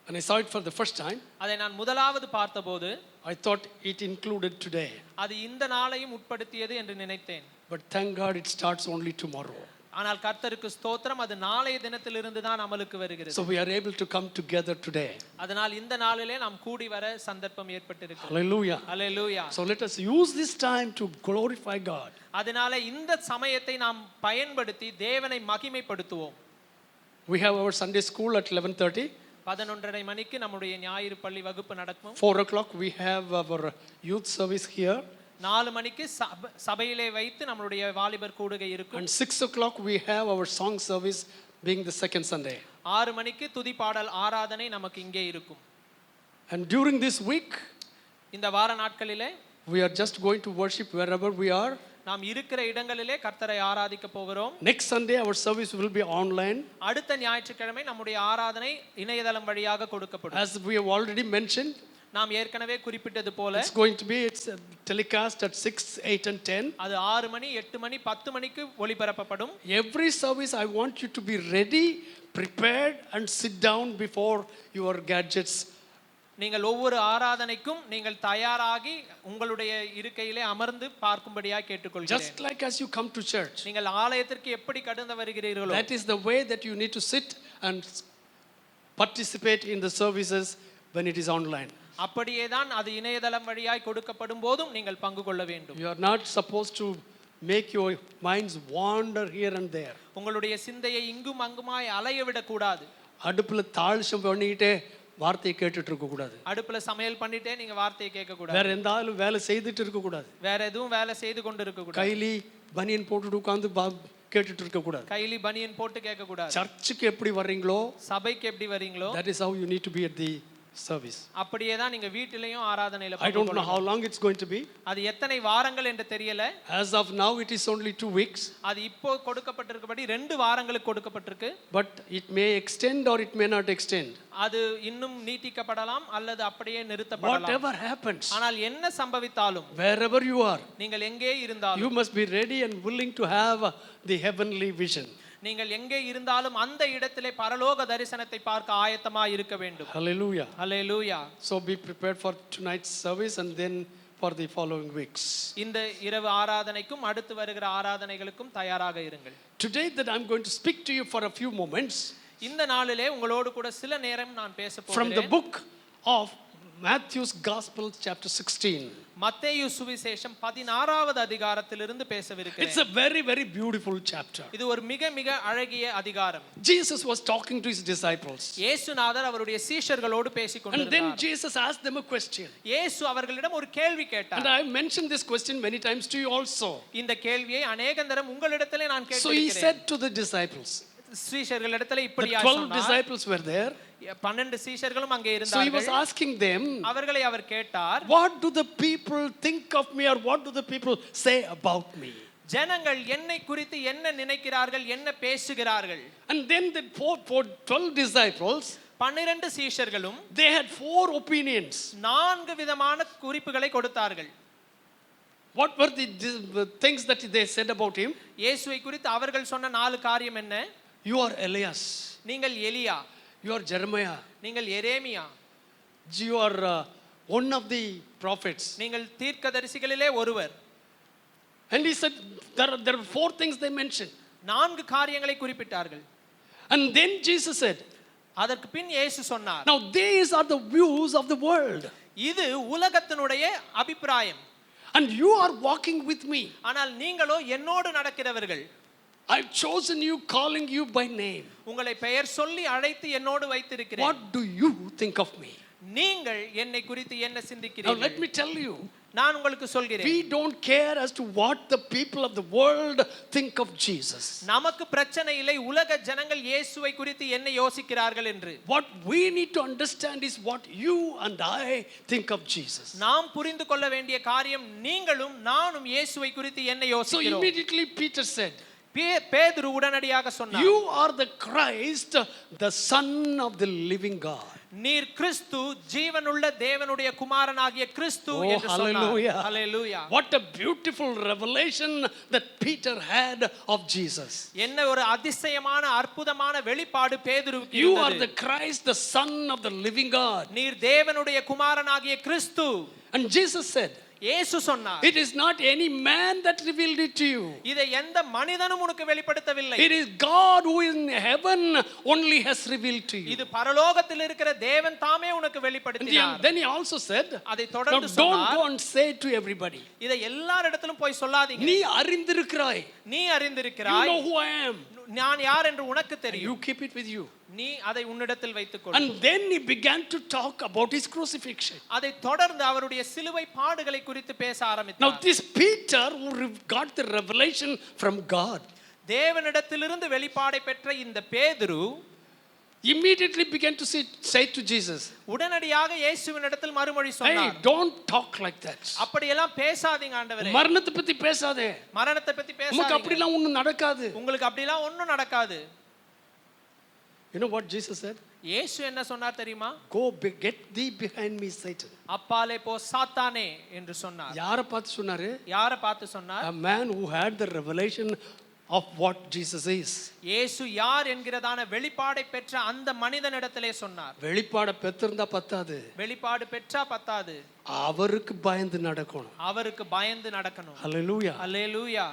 and I saw it for the first time, அதை நான் முதலாவது பார்த்தபோது I thought it included today. அது இந்த நாளையும் உட்படுத்தியது என்று நினைத்தேன். But thank God it starts only tomorrow. ஆனால் கர்த்தருக்கு ஸ்தோத்திரம், அது நாளைய தினத்திலிருந்து தான் அமலுக்கு வருகிறது. So we are able to come together today. அதனால் இந்த நாளிலே நாம் கூடி வர சந்தர்ப்பம் ஏற்பட்டிருக்கிறது. Hallelujah. Hallelujah. So let us use this time to glorify God. அதனால இந்த சமயத்தை நாம் பயன்படுத்தி தேவனை மகிமைப்படுத்துவோம். We have our Sunday school at 11:30. 11:30 மணிக்கு நம்முடைய ஞாயிறு பள்ளி வகுப்பு நடக்கும். 4 o'clock we have our youth service here. 4 மணிக்கு சபையிலே வைத்து நம்மளுடைய வாலிபர் கூடுகை இருக்கும். And 6 o'clock we have our song service being the second Sunday. 6 மணிக்கு துதி பாடல் ஆராதனை நமக்கு இங்கே இருக்கும். And during this week இந்த வார நாட்களிலே we are just going to worship wherever we are. நாம் இருக்கிற இடங்களிலே கர்த்தரை ஆராதிக்க போகிறோம். Next Sunday our service will be online. அடுத்த ஞாயிற்றுக்கிழமை நம்முடைய ஆராதனை இணையதளம் வழியாக கொடுக்கப்படும். As we have already mentioned, நாம் ஏற்கனவே குறிப்பிட்டது போல it's going to be telecast at 6, 8 and 10. அது 6 மணி 8 மணி 10 மணிக்கு ஒளிபரப்பப்படும். Every service I want you to be ready, prepared and sit down before your gadgets. நீங்கள் ஒவ்வொரு ஆராதனைக்கும் நீங்கள் தயாராகி உங்களுடைய இருக்கையிலே அமர்ந்து பார்க்கும்படியாக கேட்டுக்கொள்கிறேன். Just like as you come to church. நீங்கள் ஆலயத்திற்கு எப்படி கடந்து வருகிறீர்களோ, That is the way that you need to sit and participate in the services when it is online. அப்படியே தான் அது இணையதளம் வழியாய் கொடுக்கப்படும் போதும் நீங்கள் பங்கு கொள்ள வேண்டும். You are not supposed to make your minds wander here and there. உங்களுடைய சிந்தையை இங்கும் அங்குமாய் அலைய விடக் கூடாது. அடுப்புல தாளிசம் பண்ணிட்டே வார்த்தையை கேட்டுட்டு இருக்க கூடாது. அடுப்புல சமையல் பண்ணிட்டே நீங்க வார்த்தையை கேட்க கூடாது. வேற எந்தாலும் வேலை செய்துட்டு இருக்க கூடாது. வேற எதுவும் வேலை செய்து கொண்டு இருக்க கூடாது. கைலி பனியன் போட்டுட்டு உட்கார்ந்து கேட்டுட்டு இருக்க கூடாது. கைலி பனியன் போட்டு கேட்க கூடாது. சர்ச்சுக்கு எப்படி வர்றீங்களோ, சபைக்கு எப்படி வரீங்களோ, that is how you need to be at the service. அப்படியே தான் நீங்க வீட்டிலேயும் ஆராதனையில I don't know how long it's going to be. அது எத்தனை வாரங்கள் என்று தெரியல. As of now it is only 2 weeks. அது இப்போ கொடுக்கப்பட்டிருக்கபடி 2 வாரங்களுக்கு கொடுக்கப்பட்டிருக்கு. But it may extend or it may not extend. அது இன்னும் நீட்டிக்கப்படலாம் அல்லது அப்படியே நிறுத்தப்படலாம். Whatever happens, ஆனால் என்ன சம்பவித்தாலும், wherever you are, நீங்கள் எங்கே இருந்தாலும், you must be ready and willing to have the heavenly vision. நீங்கள் எங்கே இருந்தாலும் அந்த இடத்திலே பரலோக தரிசனத்தை பார்க்க ஆயத்தமாய் இருக்க வேண்டும். Hallelujah. Hallelujah. So be prepared for tonight's service and then for the following weeks. இந்த இரவு ஆராதனைக்கும் அடுத்து வருகிற ஆராதனைகளுக்கும் தயாராக இருங்கள். Today that I'm going to speak to you for a few moments இந்த நாளிலே உங்களோடு கூட சில நேரம் நான் பேச from the போகிறேன். book of Matthew's Gospel chapter 16. மத்தேயு சுவிசேஷம் 16வது அதிகாரத்திலிருந்து பேசவிருக்கிறேன். It's a very very beautiful chapter. இது ஒரு மிக மிக அழகிய அதிகாரம். Jesus was talking to his disciples. இயேசுநாதர் அவருடைய சீஷர்களோடு பேசிக் And then கொண்டிருந்தார். Jesus asked them a question. இயேசு அவர்களிடம் ஒரு கேள்வி And கேட்டார். I have mentioned this question many times to you also. இந்த கேள்வியை அநேகந்தரம் உங்களிடத்திலே நான் So he கேட்டிருக்கிறேன். said to the disciples, சீஷர்களிடத்திலே the இப்படியாக 12 சொன்னார். disciples were there. 12 சீஷர்களும் அங்கே So he was இருந்தார்கள். asking them, அவர்களை அவர் கேட்டார், what do the people think of me or what do the people say about me? ஜனங்கள் என்னை குறித்து என்ன நினைக்கிறார்கள், என்ன பேசுகிறார்கள்? And then the 12 disciples, 12 சீஷர்களும் they had 4 opinions. 4 விதமான குறிப்புகளை கொடுத்தார்கள். What were the things that they said about him? இயேசுவை குறித்து அவர்கள் சொன்ன 4 காரியம் என்ன? You are Elias. நீங்கள் எலியா, You are Jeremiah. நீங்கள் எரேமியா, You are one of the prophets. நீங்கள் தீர்க்கதரிசிகளிலே ஒருவர். And he said there are 4 things they mentioned. 4 காரியங்களை குறிப்பிட்டார்கள். And then Jesus said, அதற்கு பின் இயேசு சொன்னார், now these are the views of the world. இது உலகத்தினுடைய அபிப்பிராயம். And you are walking with me. ஆனால் நீங்களோ என்னோடு நடக்கிறவர்கள். I've chosen you, calling you by name. உங்களை பெயர் சொல்லி அழைத்து என்னோடு வைத்திருக்கிறேன். What do you think of me? நீங்கள் என்னை குறித்து என்ன Now let சிந்திக்கிறீர்கள்? me tell you, நான் உங்களுக்கு சொல்கிறேன், we don't care as to what the people of the world think of Jesus. நமக்கு பிரச்சனை இல்லை உலக ஜனங்கள் இயேசுவை குறித்து என்ன யோசிக்கிறார்கள் என்று. What we need to understand is what you and I think of Jesus. நாம் புரிந்து கொள்ள வேண்டிய காரியம் நீங்களும் நானும் இயேசுவை குறித்து என்ன So யோசிக்கிறோம். immediately Peter said, பேதுரு உடனடியாக சொன்னார், you are the Christ, the Son of the living God. நீர் கிறிஸ்து, ஜீவனுள்ள தேவனுடைய குமாரனாகிய கிறிஸ்து Oh, என்று சொன்னார். hallelujah. Hallelujah. What a beautiful revelation that Peter had of Jesus. என்ன ஒரு அதிசயமான அற்புதமான வெளிப்பாடு பேதுருவுக்கு You are இருந்தது. the Christ, the Son of the living God. நீர் தேவனுடைய குமாரனாகிய கிறிஸ்து. And Jesus said, இயேசு சொன்னார், it is not any man that revealed it to you. இதை எந்த மனிதனும் உனக்கு வெளிப்படுத்தவில்லை. It is God who in heaven only has revealed to you. இது பரலோகத்தில் இருக்கிற தேவன் தாமே உனக்கு And வெளிப்படுத்தினார். then he also said, அதை now தொடர்ந்து don't சொன்னார், go and say to everybody, இதை எல்லாரிடத்திலும் போய் சொல்லாதீங்க. நீ அறிந்திருக்கிறாய். நீ You அறிந்திருக்கிறாய், know who I am. நான் யார் என்று உனக்கு You தெரியும். keep it with you. நீ அதை உன்னிடத்தில் வைத்துக்கொள். And then he began to talk about his crucifixion. அதை தொடர்ந்து அவருடைய சிலுவை பாடுகளை குறித்து பேச Now ஆரம்பித்தார். this Peter who got the revelation from God தேவனிடத்திலிருந்து வெளிப்பாடை பெற்ற இந்த பேதுரு immediately began to say to Jesus, உடனடியாக இயேசுவினிடத்தில் மறுமொழி hey, சொன்னார், don't talk like that. அப்படியெல்லாம் பேசாதீங்க ஆண்டவரே, மரணத்தை பத்தி பேசாதே. மரணத்தை பத்தி உனக்கு பேசாதீங்க, அப்படிலாம் ஒண்ணும் நடக்காது. உங்களுக்கு அப்படிலாம் ஒண்ணும் நடக்காது. You know what Jesus said? இயேசு என்ன சொன்னார் தெரியுமா? Go get thee behind me, Satan. அப்பாலே போ சாத்தானே என்று சொன்னார். யாரை பார்த்து சொன்னாரு? யாரை பார்த்து சொன்னார்? A man who had the revelation of what Jesus is. இயேசு யார் என்கிறதான வெளிப்பாடை பெற்ற அந்த மனிதனிடத்திலே சொன்னார். வெளிப்பாட பெற்றிருந்தா பத்தாது, வெளிப்பாடு பெற்றா பத்தாது, அவருக்கு பயந்து நடக்கணும். அவருக்கு பயந்து நடக்கணும். Hallelujah. Hallelujah.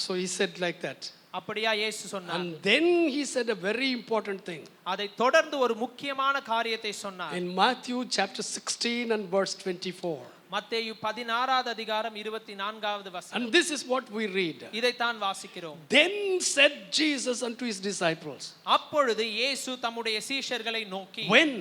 So he said like that. அப்படியா இயேசு சொன்னார். And then he said a very important thing. அதை தொடர்ந்து ஒரு முக்கியமான காரியத்தை சொன்னார். In Matthew chapter 16 and verse 24. மத்தேயு 16வது அதிகாரம் 24வது வசனம். And this is what we read. இதைத்தான் வாசிக்கிறோம். Then said Jesus unto his disciples. அப்பொழுது இயேசு தம்முடைய சீஷர்களை நோக்கி, When?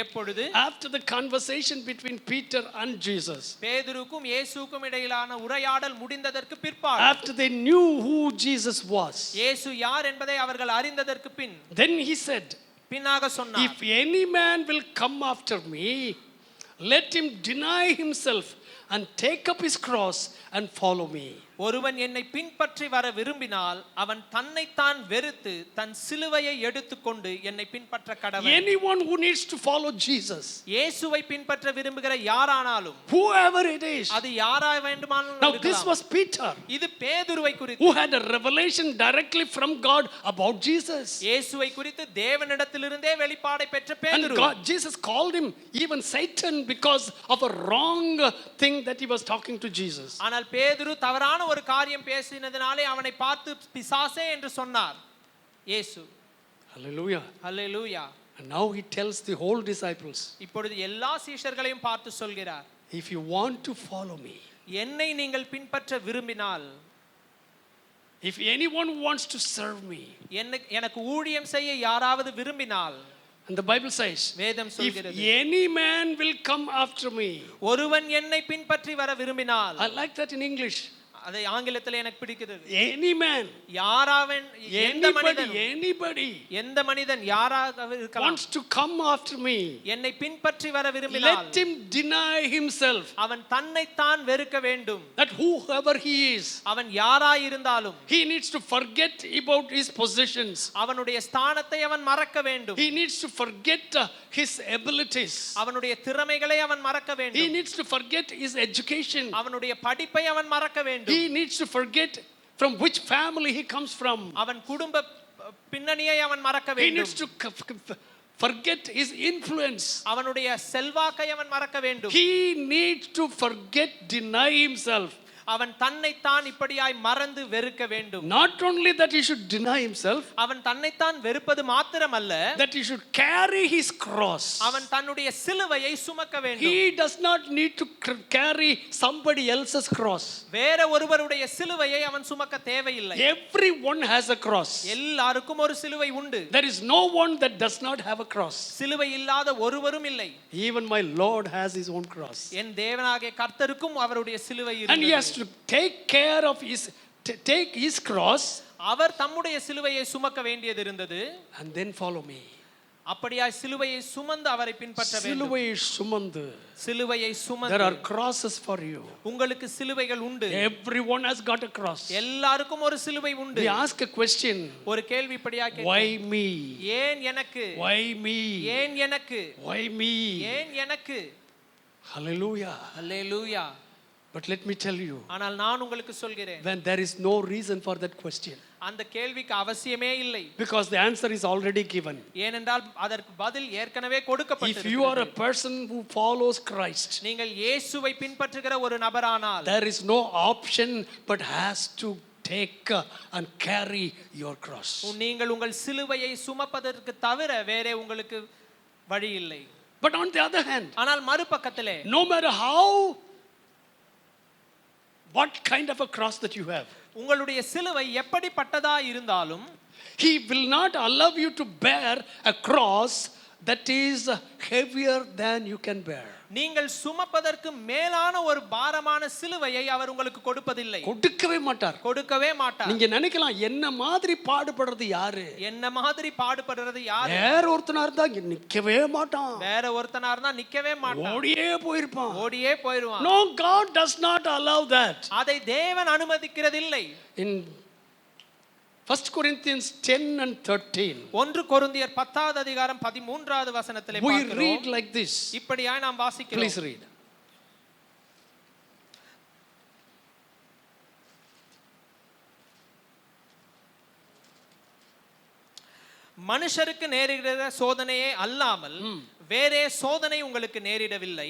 எப்பொழுது? After the conversation between Peter and Jesus. பேதுருக்கும் இயேசுக்கும் இடையிலான உரையாடல் முடிந்ததற்கு பிற்பாடு, After they knew who Jesus was. இயேசு யார் என்பதை அவர்கள் அறிந்ததற்கு பின், Then he said, பின்னாக சொன்னார், if any man will come after me, let him deny himself and take up his cross and follow me. ஒருவன் என்னை பின்பற்றி வர விரும்பினால் அவன் தன்னைத்தான் வெறுத்து தன் சிலுவையை எடுத்துக்கொண்டு என்னை பின்பற்ற கடவன். Anyone who needs to follow Jesus, இயேசுவை பின்பற்ற விரும்புகிற யாரானாலும், whoever it is. அது யாராய் வேண்டுமானாலும் Now this இருக்கலாம். was Peter, இது பேதுருவை குறித்து, who had a revelation directly from God about Jesus. இயேசுவை குறித்து தேவனிடத்திலிருந்தே வெளிப்பாடை பெற்ற And பேதுரு. God, Jesus called him even Satan because of a wrong thing that he was talking to Jesus. ஆனால் பேதுரு தவறான ஒரு காரியம் பேசினதினாலே அவனை பார்த்து பிசாசே என்று சொன்னார் இயேசு. Hallelujah. Hallelujah. And now he tells the whole disciples, இப்பொழுது எல்லா சீஷர்களையும் பார்த்து சொல்கிறார், if you want to follow me, என்னை நீங்கள் பின்பற்ற விரும்பினால், if anyone wants to serve me, எனக்கு ஊழியம் செய்ய யாராவது விரும்பினால், and the Bible says, வேதம் if சொல்கிறது, any man will come after me. ஒருவன் என்னை பின்பற்றி வர விரும்பினால், I like that in English. அதை ஆங்கிலத்தில் எனக்கு பிடிக்கிறது. Any man, யாராவன், எந்த மனிதன், anybody எந்த மனிதன் யாராக இருக்கலாம், wants to come after me, என்னை பின்பற்றி வர விரும்பினால், let him deny himself, அவன் தன்னைத்தான் வெறுக்க வேண்டும். that whoever he is, அவன் யாராய் இருந்தாலும் he needs to forget about his possessions. அவனுடைய ஸ்தானத்தை அவன் மறக்க வேண்டும். He needs to forget his abilities. அவனுடைய திறமைகளை அவன் மறக்க He வேண்டும். needs to forget his education. அவனுடைய படிப்பை அவன் மறக்க வேண்டும். He needs to forget from which family he comes from. அவன் குடும்ப பின்னணியை அவன் மறக்க He needs வேண்டும். to forget his influence. அவனுடைய செல்வாக்கை அவன் மறக்க வேண்டும். He needs to forget, deny himself. அவன் தன்னைத்தான் இப்படியாய் மறந்து வெறுக்க வேண்டும். Not only that he should deny himself, அவன் தன்னைத்தான் வெறுப்பது மாத்திரமல்ல, that he should carry his cross. அவன் தன்னுடைய சிலுவையை சுமக்க வேண்டும். He does not need to carry somebody else's cross. வேற ஒருவருடைய சிலுவையை அவன் சுமக்க தேவையில்லை. Everyone has a cross. எல்லாருக்கும் ஒரு சிலுவை உண்டு. There is no one that does not have a cross. சிலுவை இல்லாத ஒருவரும் இல்லை. Even my Lord has his own cross. என் தேவனாகிய கர்த்தருக்கும் அவருடைய சிலுவை And he has இருந்தது. to take care of take his cross அவர் தம்முடைய சிலுவையை சுமக்க வேண்டியது இருந்தது. and then follow me. அப்படியாய் சிலுவையை சுமந்து அவரை பின்பற்ற வேண்டும். சிலுவை சுமந்து. சிலுவையை There சுமந்து are crosses for you. உங்களுக்கு சிலுவைகள் உண்டு. Everyone has got a cross. எல்லாருக்கும் ஒரு சிலுவை உண்டு. We ask a question. ஒரு கேள்வி இப்படியா Why கேட்கிறோம். me? ஏன் எனக்கு? Why me? ஏன் எனக்கு? Why me? ஏன் எனக்கு? Hallelujah. Hallelujah. But let me tell you, ஆனால் நான் உங்களுக்கு சொல்கிறேன், when there is no reason for that question, அந்த கேள்விக்கு அவசியமே இல்லை. because the answer is already given. ஏனென்றால் அதற்கு பதில் ஏற்கனவே If கொடுக்கப்பட்டிருக்கிறது. you are a person who follows Christ, நீங்கள் இயேசுவை பின்பற்றுகிற ஒரு நபரானால் there is no option but has to take and carry your cross. நீங்கள் உங்கள் சிலுவையை சுமப்பதற்கு தவிர வேறே உங்களுக்கு வழி இல்லை. But on the other hand, ஆனால் மறுபக்கத்திலே no matter what kind of a cross that you have, உங்களுடைய சிலுவை எப்படிப்பட்டதா இருந்தாலும் he will not allow you to bear a cross that is heavier than you can bear. நீங்கள் சுமப்பதற்கு மேலான ஒரு பாரமான சிலுவையை அவர் உங்களுக்கு கொடுப்பதில்லை. கொடுக்கவே மாட்டார். கொடுக்கவே மாட்டார். நீங்க நினைக்கலாம் என்ன மாதிரி பாடுபடுறது யாரு? என்ன மாதிரி பாடுபடுறது யாரு? வேற ஒருத்தனா இருந்தா இங்க நிக்கவே மாட்டான். வேற ஒருத்தனா இருந்தா நிக்கவே மாட்டான். ஓடியே போயிருப்பான். ஓடியே போயிடுவான். No, God does not allow that. அதை தேவன் அனுமதிக்கிறதில்லை. In 1 Corinthians 10 and 13, 1 கொரிந்தியர் 10வது அதிகாரம் 13வது வசனத்திலே we பார்க்கிறோம். read like this. இப்படியாய் நாம் வாசிக்கிறோம். Please read. மனுஷருக்கு நேரிடுகிற சோதனையே அல்லாமல் வேறே சோதனை உங்களுக்கு நேரிடவில்லை.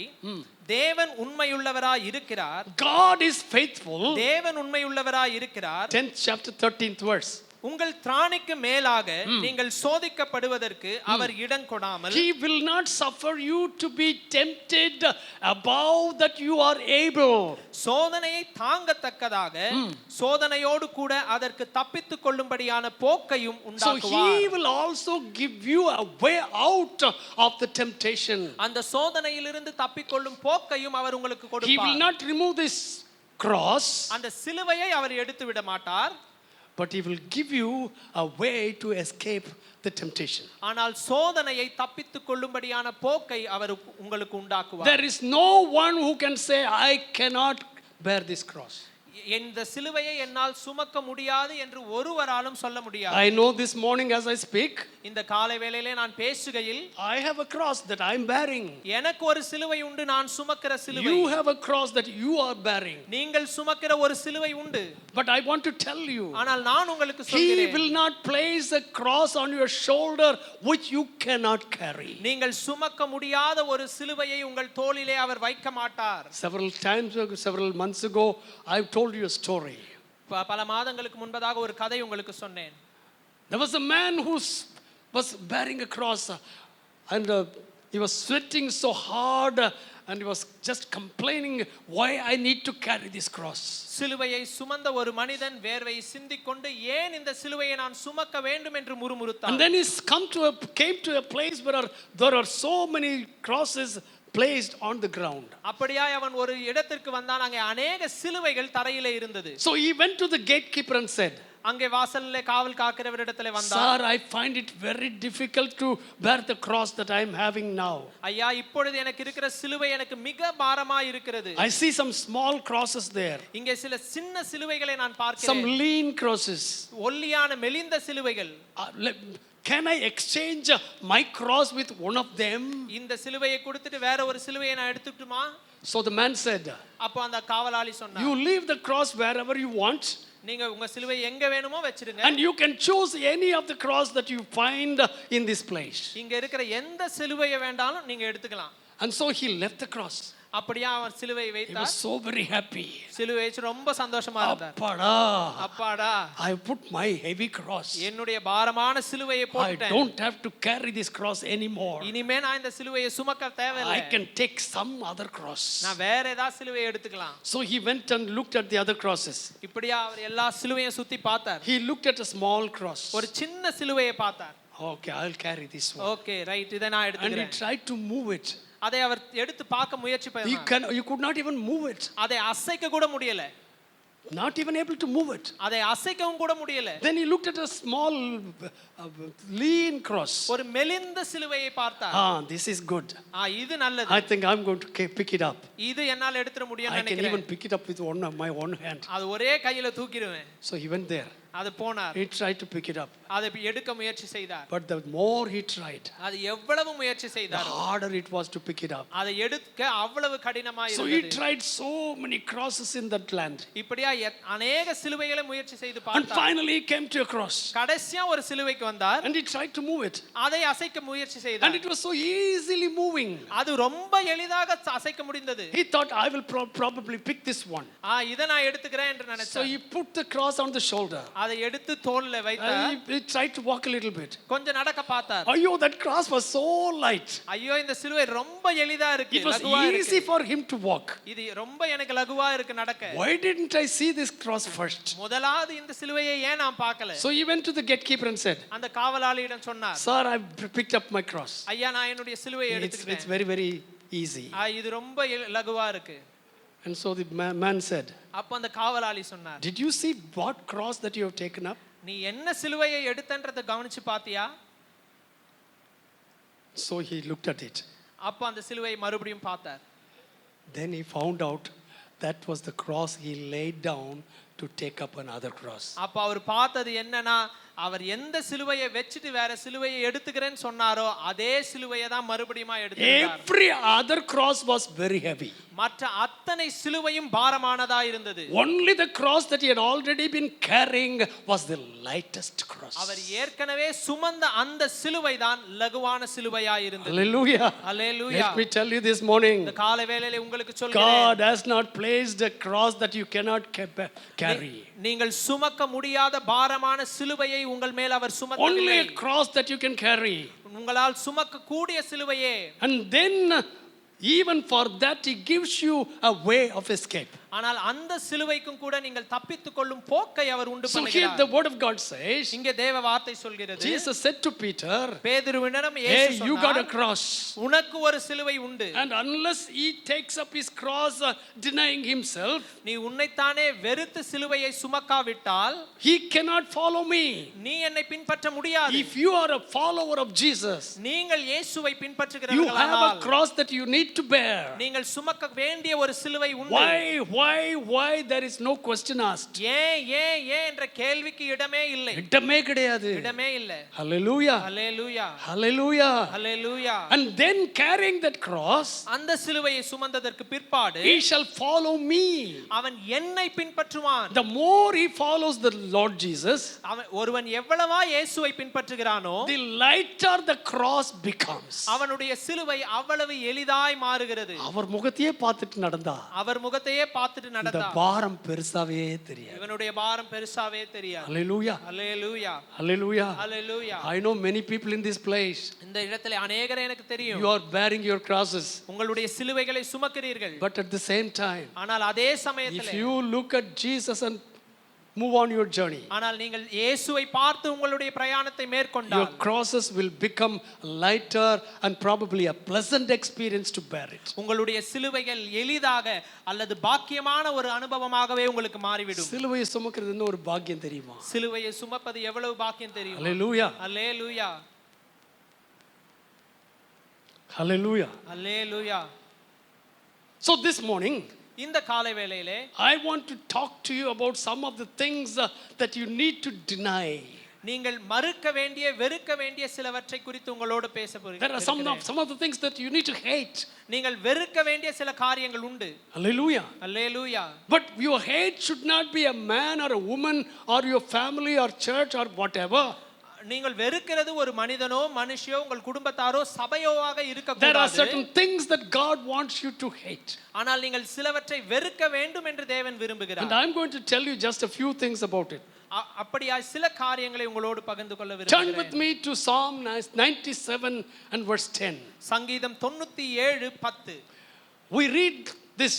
தேவன் உண்மையுள்ளவராய் இருக்கிறார். God is faithful. தேவன் உண்மையுள்ளவராய் இருக்கிறார். 10th chapter 13th verse. உங்கள் திராணிக்கு மேலாக நீங்கள் சோதிக்கப்படுவதற்கு அவர் இடம் கொடாமல் He will not suffer you to be tempted above that you are able. சோதனையை தாங்கத்தக்கதாக சோதனையோடு கூட அதற்கு தப்பித்துக் கொள்ளும்படியான போக்கையும் So உண்டாக்குவார். he will also give you a way out of the temptation. அந்த சோதனையிலிருந்து தப்பிக்கொள்ளும் போக்கையும் அவர் உங்களுக்கு He will கொடுப்பார். not remove this cross, அந்த சிலுவையை அவர் எடுத்து விட மாட்டார். but he will give you a way to escape the temptation. ஆனால் சோதனையை தப்பித்துக் கொள்ளும்படியான போக்கை அவர் உங்களுக்கு உண்டாக்குவார். There is no one who can say, I cannot bear this cross. இந்த சிலுவையை என்னால் சுமக்க முடியாது என்று ஒருவராலும் சொல்ல முடியாது. I know this morning as I speak, இந்த காலை வேளையிலே நான் பேசுகையில் I have a cross that I am bearing. எனக்கு ஒரு சிலுவை உண்டு, நான் சுமக்கிற சிலுவை. You have a cross that you are bearing. நீங்கள் சுமக்கிற ஒரு சிலுவை உண்டு. But I want to tell you, ஆனால் நான் உங்களுக்கு he சொல்கிறேன், will not place a cross on your shoulder which you cannot carry. நீங்கள் சுமக்க முடியாத ஒரு சிலுவையை உங்கள் தோளிலே அவர் வைக்க மாட்டார். Several months ago, I've told you a story. பல மாதங்களுக்கு முன்பதாக ஒரு கதை உங்களுக்கு சொன்னேன். There was a man who was bearing a cross and he was sweating so hard and he was just complaining, why I need to carry this cross. சிலுவையை சுமந்த ஒரு மனிதன் வேர்வை சிந்திக்கொண்டு ஏன் இந்த சிலுவையை நான் சுமக்க வேண்டும் என்று முறுமுறுத்தான். And then he came to a place where there are so many crosses placed on the ground. அப்படியாய் அவன் ஒரு இடத்திற்கு வந்தான். அங்கே अनेक சிலுவைகள் தரையிலே இருந்தது. So he went to the gatekeeper and said, அங்கே வாசலிலே காவல் காக்கிறவரிடத்திலே வந்தான். Sir, I find it very difficult to bear the cross that I am having now. ஐயா, இப்பொழுது எனக்கு இருக்கிற சிலுவை எனக்கு மிக பாரமாய் இருக்கிறது. I see some small crosses there. இங்கே சில சின்ன சிலுவைகளை நான் Some பார்க்கிறேன். lean crosses. ஒல்லியான மெலிந்த சிலுவைகள். Can I exchange my cross with one of them? இந்த சிலுவையை கொடுத்துட்டு வேற ஒரு சிலுவையை நான் எடுத்துட்டுமா? So the man said, அப்போ அந்த காவலாளி சொன்னார், you leave the cross wherever you want. நீங்க உங்க சிலுவை எங்க வேணுமோ வெச்சிடுங்க. And you can choose any of the cross that you find in this place. இங்க இருக்கிற எந்த சிலுவையை வேண்டாலும் நீங்க எடுத்துக்கலாம். And so he left the cross. அப்படியே அவர் சிலுவையை He வைத்தார். was so very happy. சிலுவை வச்சு ரொம்ப சந்தோஷமா இருந்தார். Appada, அப்பாடா I put my heavy cross. என்னுடைய பாரமான சிலுவையை I போட்டுட்டேன். don't have to carry this cross anymore. இனிமே நான் இந்த சிலுவையை சுமக்க தேவையில்லை. I can take some other cross. நான் வேற ஏதாவது சிலுவையை எடுத்துக்கலாம். So he went and looked at the other crosses. இப்படியா அவர் எல்லா சிலுவையும் சுத்தி பார்த்தார். He looked at a small cross. ஒரு சின்ன சிலுவையை பார்த்தார். Okay, I'll carry this one. Okay right இதை நான் And he எடுத்துக்கிறேன். tried to move it. அதை அவர் எடுத்து பார்க்க முயற்சி He பண்ணார். you could not even move it. அதை அசைக்க கூட முடியல. Not even able to move it. அதை அசைக்கவும் கூட முடியல. Then he looked at a small lean cross. ஒரு மெலிந்த சிலுவையை பார்த்தார். This is good. இது நல்லது. I think I'm going to pick it up. இது என்னால எடுத்துற முடியும்னு I can நினைக்கிறேன். even pick it up with my one hand. அது ஒரே கையில தூக்கிடுவேன். So he went there. அது போனார். He tried to pick it up. அதை எடுக்க முயற்சி செய்தார். But the more he tried, அது எவ்வளவு முயற்சி the செய்தார் harder it was to pick it up. அதை எடுக்க அவ்வளவு கடினமாய் So he இருந்தது. tried so many crosses in that land. இப்படியா அநேக சிலுவைகளை முயற்சி செய்து And பார்த்தார். finally he came to a cross. கடைசியா ஒரு சிலுவைக்கு வந்தார். And he tried to move it. அதை அசைக்க முயற்சி And செய்தார். it was so easily moving. அது ரொம்ப எளிதாக அசைக்க முடிந்தது. He thought, I will probably pick this one. இத நான் எடுத்துக்கிறேன் என்று So நினைச்சார். he put the cross on the shoulder. அதை எடுத்து தோள்ல வைத்தார். And he tried to walk a little bit. கொஞ்சம் நடக்க பார்த்தார். Ayyo, that cross was so light. ஐயோ இந்த சிலுவை ரொம்ப எளிதா இருக்கு. It was லகுவா easy இருக்கு. for him to walk. இது ரொம்ப எனக்கு லகுவா இருக்கு நடக்க. Why didn't I see this cross first? முதலாவது இந்த சிலுவையை ஏன் நான் பார்க்கல? So he went to the gatekeeper and said, அந்த காவலாளியிடம் சொன்னார். Sir, I picked up my cross. ஐயா நான் என்னுடைய சிலுவையை It's எடுத்துக்கிட்டேன். very, very easy. இது ரொம்ப லகுவா இருக்கு. And so the man said, அப்ப அந்த காவலாளி சொன்னார். Did you see what cross that you have taken up? நீ என்ன சிலுவையை எடுத்தன்றதை கவனிச்சு பாத்தியா? So he looked at it. அப்ப அந்த சிலுவையை மறுபடியும் பார்த்தார். Then he found out that was the cross he laid down to take up another cross. அப்ப அவர் பார்த்தது என்னன்னா அவர் எந்த சிலுவையை வெச்சிட்டு வேற சிலுவையை எடுத்துக்கிறேன்னு சொன்னாரோ அதே சிலுவையை தான் மறுபடியும் எடுத்துக்கிட்டார். Every other cross was very heavy. மற்ற அத்தனை சிலுவையும் பாரமானதா இருந்தது. Only the cross that he had already been carrying was the lightest cross. அவர் ஏற்கனவே சுமந்த அந்த சிலுவை தான் லகுவான சிலுவையா இருந்தது. Hallelujah. Hallelujah. Let me tell you this morning, இந்த காலை வேளையிலே உங்களுக்கு சொல்கிறேன். God has not placed a cross that you cannot carry. நீங்கள் சுமக்க முடியாத பாரமான சிலுவையை உங்கள் மேல் அவர் Only சுமத்தவில்லை. a cross that you can carry. உங்களால் சுமக்க கூடிய சிலுவையே. And then even for that he gives you a way of escape. ஆனால் அந்த சிலுவைக்கும் கூட நீங்கள் தப்பித்துக் கொள்ளும் போக்கை அவர் உண்டு So here பண்ணுகிறார். the word of God says, இங்கே தேவ வார்த்தை சொல்கிறது. Jesus said to Peter, பேதுருவிடம் hey, இயேசு you got a சொன்னார், cross. உனக்கு ஒரு சிலுவை உண்டு. And unless he takes up his cross denying himself, நீ உன்னைத்தானே வெறுத்து சிலுவையை சுமக்காவிட்டால் he cannot follow me. நீ என்னை பின்பற்ற முடியாது. If you are a follower of Jesus, நீங்கள் இயேசுவை you have a பின்பற்றுகிறவர்களானால் cross that you need to bear. நீங்கள் சுமக்க வேண்டிய ஒரு சிலுவை உண்டு. Why there is no question asked. ஏன் என்ற கேள்விக்கு இடமே இல்லை. இடமே கிடையாது. இடமே இல்லை. Hallelujah. Hallelujah. Hallelujah. Hallelujah. And then carrying that cross, அந்த சிலுவையை சுமந்ததற்கு பிற்பாடு he shall follow me. அவன் என்னை பின்பற்றுவான். The more he follows the Lord Jesus, ஒருவன் எவ்வளவா இயேசுவை பின்பற்றுகிறானோ the lighter the cross becomes. அவனுடைய சிலுவை அவ்வளவு எளிதாய் மாறுகிறது. அவர் முகத்தையே பார்த்துட்டு நடந்தா அவர் முகத்தையே பார்த்துட்டு இந்த நடந்தா பாரம் பெருசாவே தெரியாது. இவனுடைய பாரம் பெருசாவே தெரியாது. Hallelujah. Hallelujah. Hallelujah. Hallelujah. I know many people in this place. இந்த இடத்திலே अनेகரை எனக்கு தெரியும். You are bearing your crosses. உங்களுடைய சிலுவைகளை சுமக்கிறீர்கள். But at the same time, ஆனால் அதே if சமயத்திலே you look at Jesus and move on your journey, ஆனால் நீங்கள் இயேசுவை பார்த்து உங்களுடைய பிரயாணத்தை your மேற்கொண்டால் crosses will become lighter and probably a pleasant experience to bear it. உங்களுடைய சிலுவைகள் எளிதாக அல்லது பாக்கியமான ஒரு அனுபவமாகவே உங்களுக்கு மாறிவிடும். சிலுவையை சுமக்கிறதுன்னு ஒரு பாக்கியம் தெரியுமா? சிலுவையை சுமப்பது எவ்வளவு பாக்கியம் தெரியும். Hallelujah. Hallelujah. Hallelujah. Hallelujah. So this morning, இந்த காலை வேளையிலே I want to talk to you about some of the things that you need to deny. நீங்கள் மறுக்க வேண்டிய வெறுக்க வேண்டிய சிலவற்றை குறித்து உங்களோடு பேச போகிறேன். There are some of the things that you need to hate. நீங்கள் வெறுக்க வேண்டிய சில காரியங்கள் உண்டு. Hallelujah. Hallelujah. But your hate should not be a man or a woman or your family or church or whatever. நீங்கள் வெறுக்கிறது ஒரு மனிதனோ மனுஷியோ உங்கள் குடும்பத்தாரோ சபையோவாக There are இருக்கக்கூடாது. certain things that God wants you to hate. ஆனால் நீங்கள் சிலவற்றை வெறுக்க வேண்டும் என்று தேவன் And விரும்புகிறார். I'm going to tell you just a few things about it. அப்படியாய் சில காரியங்களை உங்களோடு பகிர்ந்து கொள்ள Turn with விரும்புகிறேன். me to Psalm 97 and verse 10. சங்கீதம் 97:10 We read this.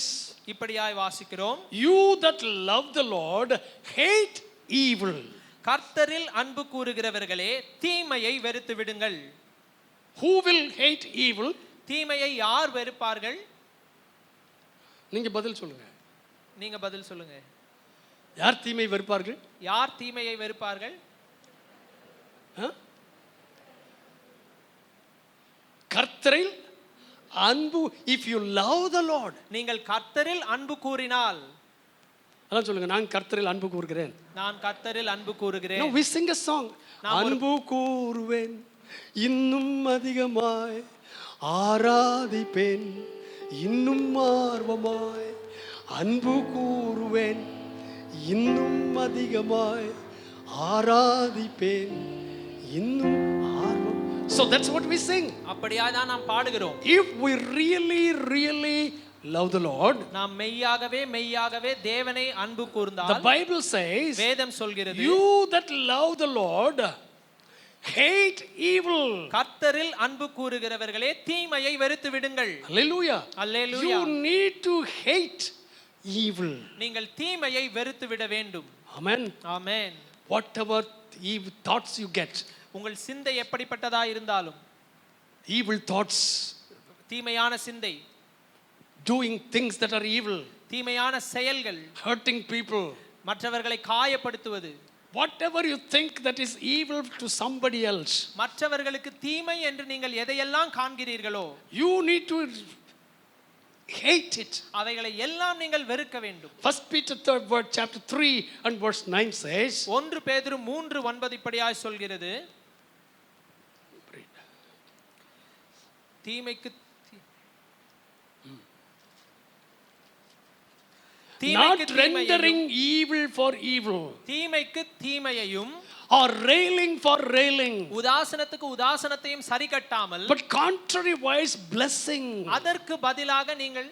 இப்படியாய் வாசிக்கிறோம். You that love the Lord hate evil. கர்த்தரில் அன்பு கூறுகிறவர்களே தீமையை வெறுத்து விடுங்கள். Who will hate evil? தீமையை யார் வெறுப்பார்கள்? நீங்க பதில் சொல்லுங்க. நீங்க பதில் சொல்லுங்க. யார் தீமை வெறுப்பார்கள்? யார் தீமையை வெறுப்பார்கள்? கர்த்தரில் அன்பு. If you love the Lord, நீங்கள் கர்த்தரில் அன்பு கூறினால், அதான் சொல்லுங்க, நான் கர்த்தரில் அன்பு கூறுகிறேன். நான் கர்த்தரில் அன்பு கூறுகிறேன். No, we sing a song. அன்பு கூறுவேன் இன்னும் அதிகமாய் ஆராதிப்பேன் இன்னும் ஆர்வமாய் அன்பு கூறுவேன் இன்னும் அதிகமாய் ஆராதிப்பேன் இன்னும் ஆர்வம். So that's what we sing. அப்படியாய் தான் நாம் பாடுகிறோம். If we really love the Lord, நாம் மெய்யாகவே தேவனை அன்பு கூர்ந்தால், the Bible says, வேதம் சொல்கிறது, you that love the Lord hate evil. கர்த்தரில் அன்பு கூறுகிறவர்களே தீமையை வெறுத்து விடுங்கள். Hallelujah. Hallelujah. You need to hate evil. நீங்கள் தீமையை வெறுத்து விட வேண்டும். Amen. Amen. Whatever evil thoughts you get, உங்கள் சிந்தை எப்படிப்பட்டதா இருந்தாலும், evil thoughts, தீமையான சிந்தை, doing things that are evil, தீமையான செயல்கள், hurting people, மற்றவர்களை காயப்படுத்துவது, whatever you think that is evil to somebody else, மற்றவர்களுக்கு தீமை என்று நீங்கள் எதையெல்லாம் காண்கிறீர்களோ, you need to hate it. அவைகளை எல்லாம் நீங்கள் வெறுக்க வேண்டும். 1 Peter 3rd word chapter 3 and verse 9 says, 1 பேதுரு 3:9 இப்படியாய் சொல்கிறது, தீமைக்கு not rendering evil for evil, தீமைக்கு தீமையையும் or railing for railing, உதாசனத்துக்கு உதாசனத்தையும் சரி கட்டாமல், but contrariwise blessing, அதற்கு பதிலாக நீங்கள்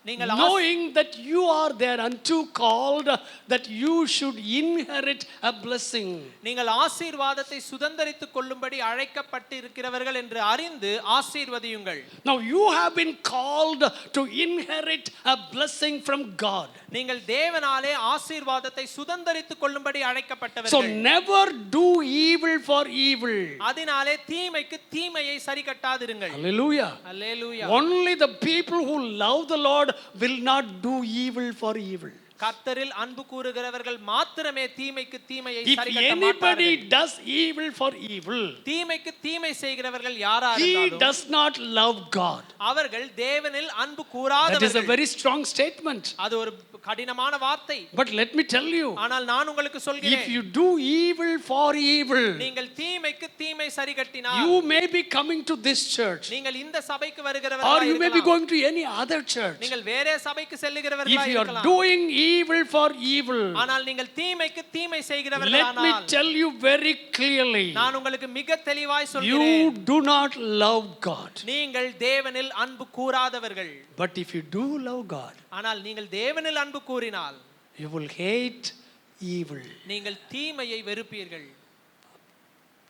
knowing that you are thereunto called, that you should inherit a blessing. நீங்கள் ஆசீர்வாதத்தை சுதந்தரித்துக் கொள்ளும்படி அழைக்கப்பட்டு இருக்கிறவர்கள் என்று அறிந்து ஆசீர்வதியுங்கள். Now you have been called to inherit a blessing from God. நீங்கள் தேவனாலே ஆசீர்வாதத்தை சுதந்தரித்துக் கொள்ளும்படி So அழைக்கப்பட்டவர்கள். never do evil for evil. அதனாலே தீமைக்கு தீமையை சரி கட்டாதிருங்கள். Hallelujah. Hallelujah. Only the people who love the Lord will not do evil for evil. கர்த்தரில் அன்பு கூறுகிறவர்கள் மாத்திரமே தீமைக்கு தீமையை If சரி கட்ட anybody மாட்டார்கள். does evil for evil, தீமைக்கு தீமை செய்கிறவர்கள் யாரா he இருந்தாலும் does not love God. அவர்கள் தேவனில் அன்பு That is a கூறாதவர்கள். very strong statement. அது ஒரு கடினமான வார்த்தை. But let me tell you, ஆனால் நான் உங்களுக்கு if சொல்கிறேன், you do evil for evil, நீங்கள் தீமைக்கு தீமை சரி கட்டினால், you may be coming to this church, நீங்கள் இந்த சபைக்கு or வருகிறவர்களாய் you may be இருக்கலாம். going to any other church. நீங்கள் வேறே சபைக்கு If செல்லுகிறவர்களாய் you are இருக்கலாம். doing evil for evil, ஆனால் நீங்கள் தீமைக்கு தீமை let me செய்கிறவர்களானால், tell you very clearly, நான் உங்களுக்கு மிக தெளிவாய் you சொல்கிறேன், do not love God. நீங்கள் தேவனில் அன்பு கூறாதவர்கள். But if you do love God, ஆனால் நீங்கள் தேவனில் அன்பு கூறினால் you will hate evil. நீங்கள் தீமையை வெறுப்பீர்கள்.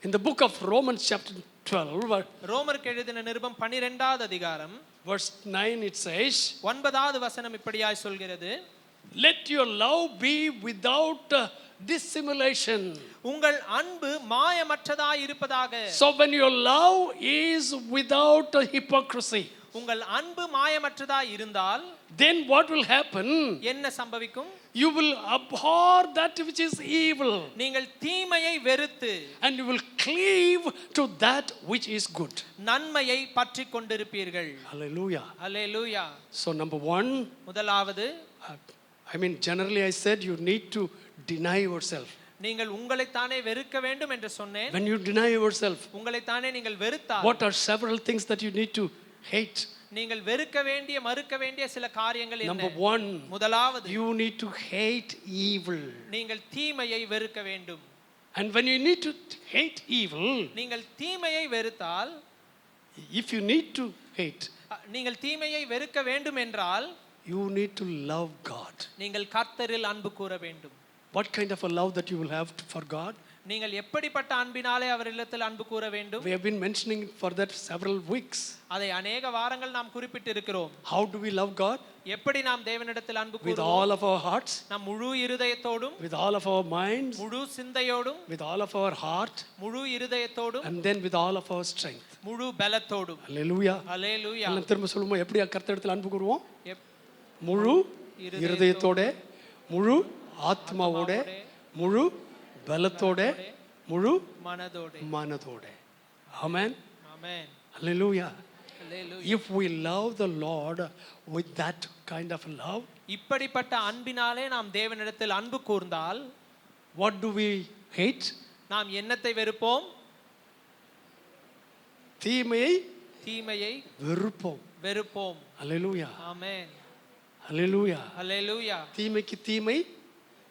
In the book of Romans chapter 12 ரோமருக்கு எழுதின நிருபம் 12வது அதிகாரம் verse 9 it says, 9வது வசனம் இப்படியாய் சொல்கிறது, let your love be without dissimulation. உங்கள் அன்பு மாயமற்றதாய் இருப்பதாக. So when your love is without hypocrisy, உங்கள் அன்பு மாயமற்றதாய் இருந்தால் then what will happen? என்ன சம்பவிக்கும்? You will abhor that which is evil, நீங்கள் தீமையை வெறுத்து and you will cleave to that which is good. நன்மையை பற்றி கொண்டிருப்பீர்கள். Hallelujah. அல்லேலூயா. So number one, முதலாவது, I mean generally I said you need to deny yourself. நீங்கள் உங்களைத்தானே வெறுக்க வேண்டும் என்று சொன்னேன். When you deny yourself, உங்களைத்தானே நீங்கள் வெறுத்தால் what are several things that you need to hate? நீங்கள் வெறுக்க வேண்டிய மறுக்க வேண்டிய சில காரியங்கள் Number என்ன? one, முதலாவது, you need to hate evil. நீங்கள் தீமையை வெறுக்க வேண்டும். And when you need to hate evil, நீங்கள் தீமையை வெறுத்தால், if you need to hate, நீங்கள் தீமையை வெறுக்க வேண்டும் என்றால் you need to love God. நீங்கள் கர்த்தரில் அன்பு கூற வேண்டும். What kind of a love that you will have for God? நீங்கள் எப்படிப்பட்ட அன்பினாலே அவரிடத்தில் அன்பு கூற வேண்டும்? We have been mentioning for that several weeks. அதை அநேக வாரங்கள் நாம் குறிப்பிட்டு இருக்கிறோம். How do we love God? எப்படி நாம் தேவனிடத்தில் அன்பு With கூறுவோம்? all of our hearts, நம் முழு இருதயத்தோடும், with all of our minds, முழு சிந்தையோடும், with all of our heart, முழு இருதயத்தோடும், and then with all of our strength. முழு பலத்தோடும். Hallelujah. அல்லேலூயா. எல்லாம் திரும்ப சொல்லுமா, எப்படி கர்த்தரிடத்தில் அன்பு கூறுவோம்? எப்- முழு இருதயத்தோட, முழு ஆத்மாவோட, முழு பலத்தோட, முழு மனதோடு. மனதோட. Amen. Amen. Hallelujah. Hallelujah. If we love the Lord with that kind of love, இப்படிப்பட்ட அன்பினாலே நாம் தேவனிடத்தில் அன்பு கூர்ந்தால் what do we hate? நாம் என்னத்தை வெறுப்போம்? தீமையை தீமையை வெறுப்போம். வெறுப்போம். Hallelujah. ஆமென். Hallelujah. அல்லேலூயா. தீமைக்கு தீமை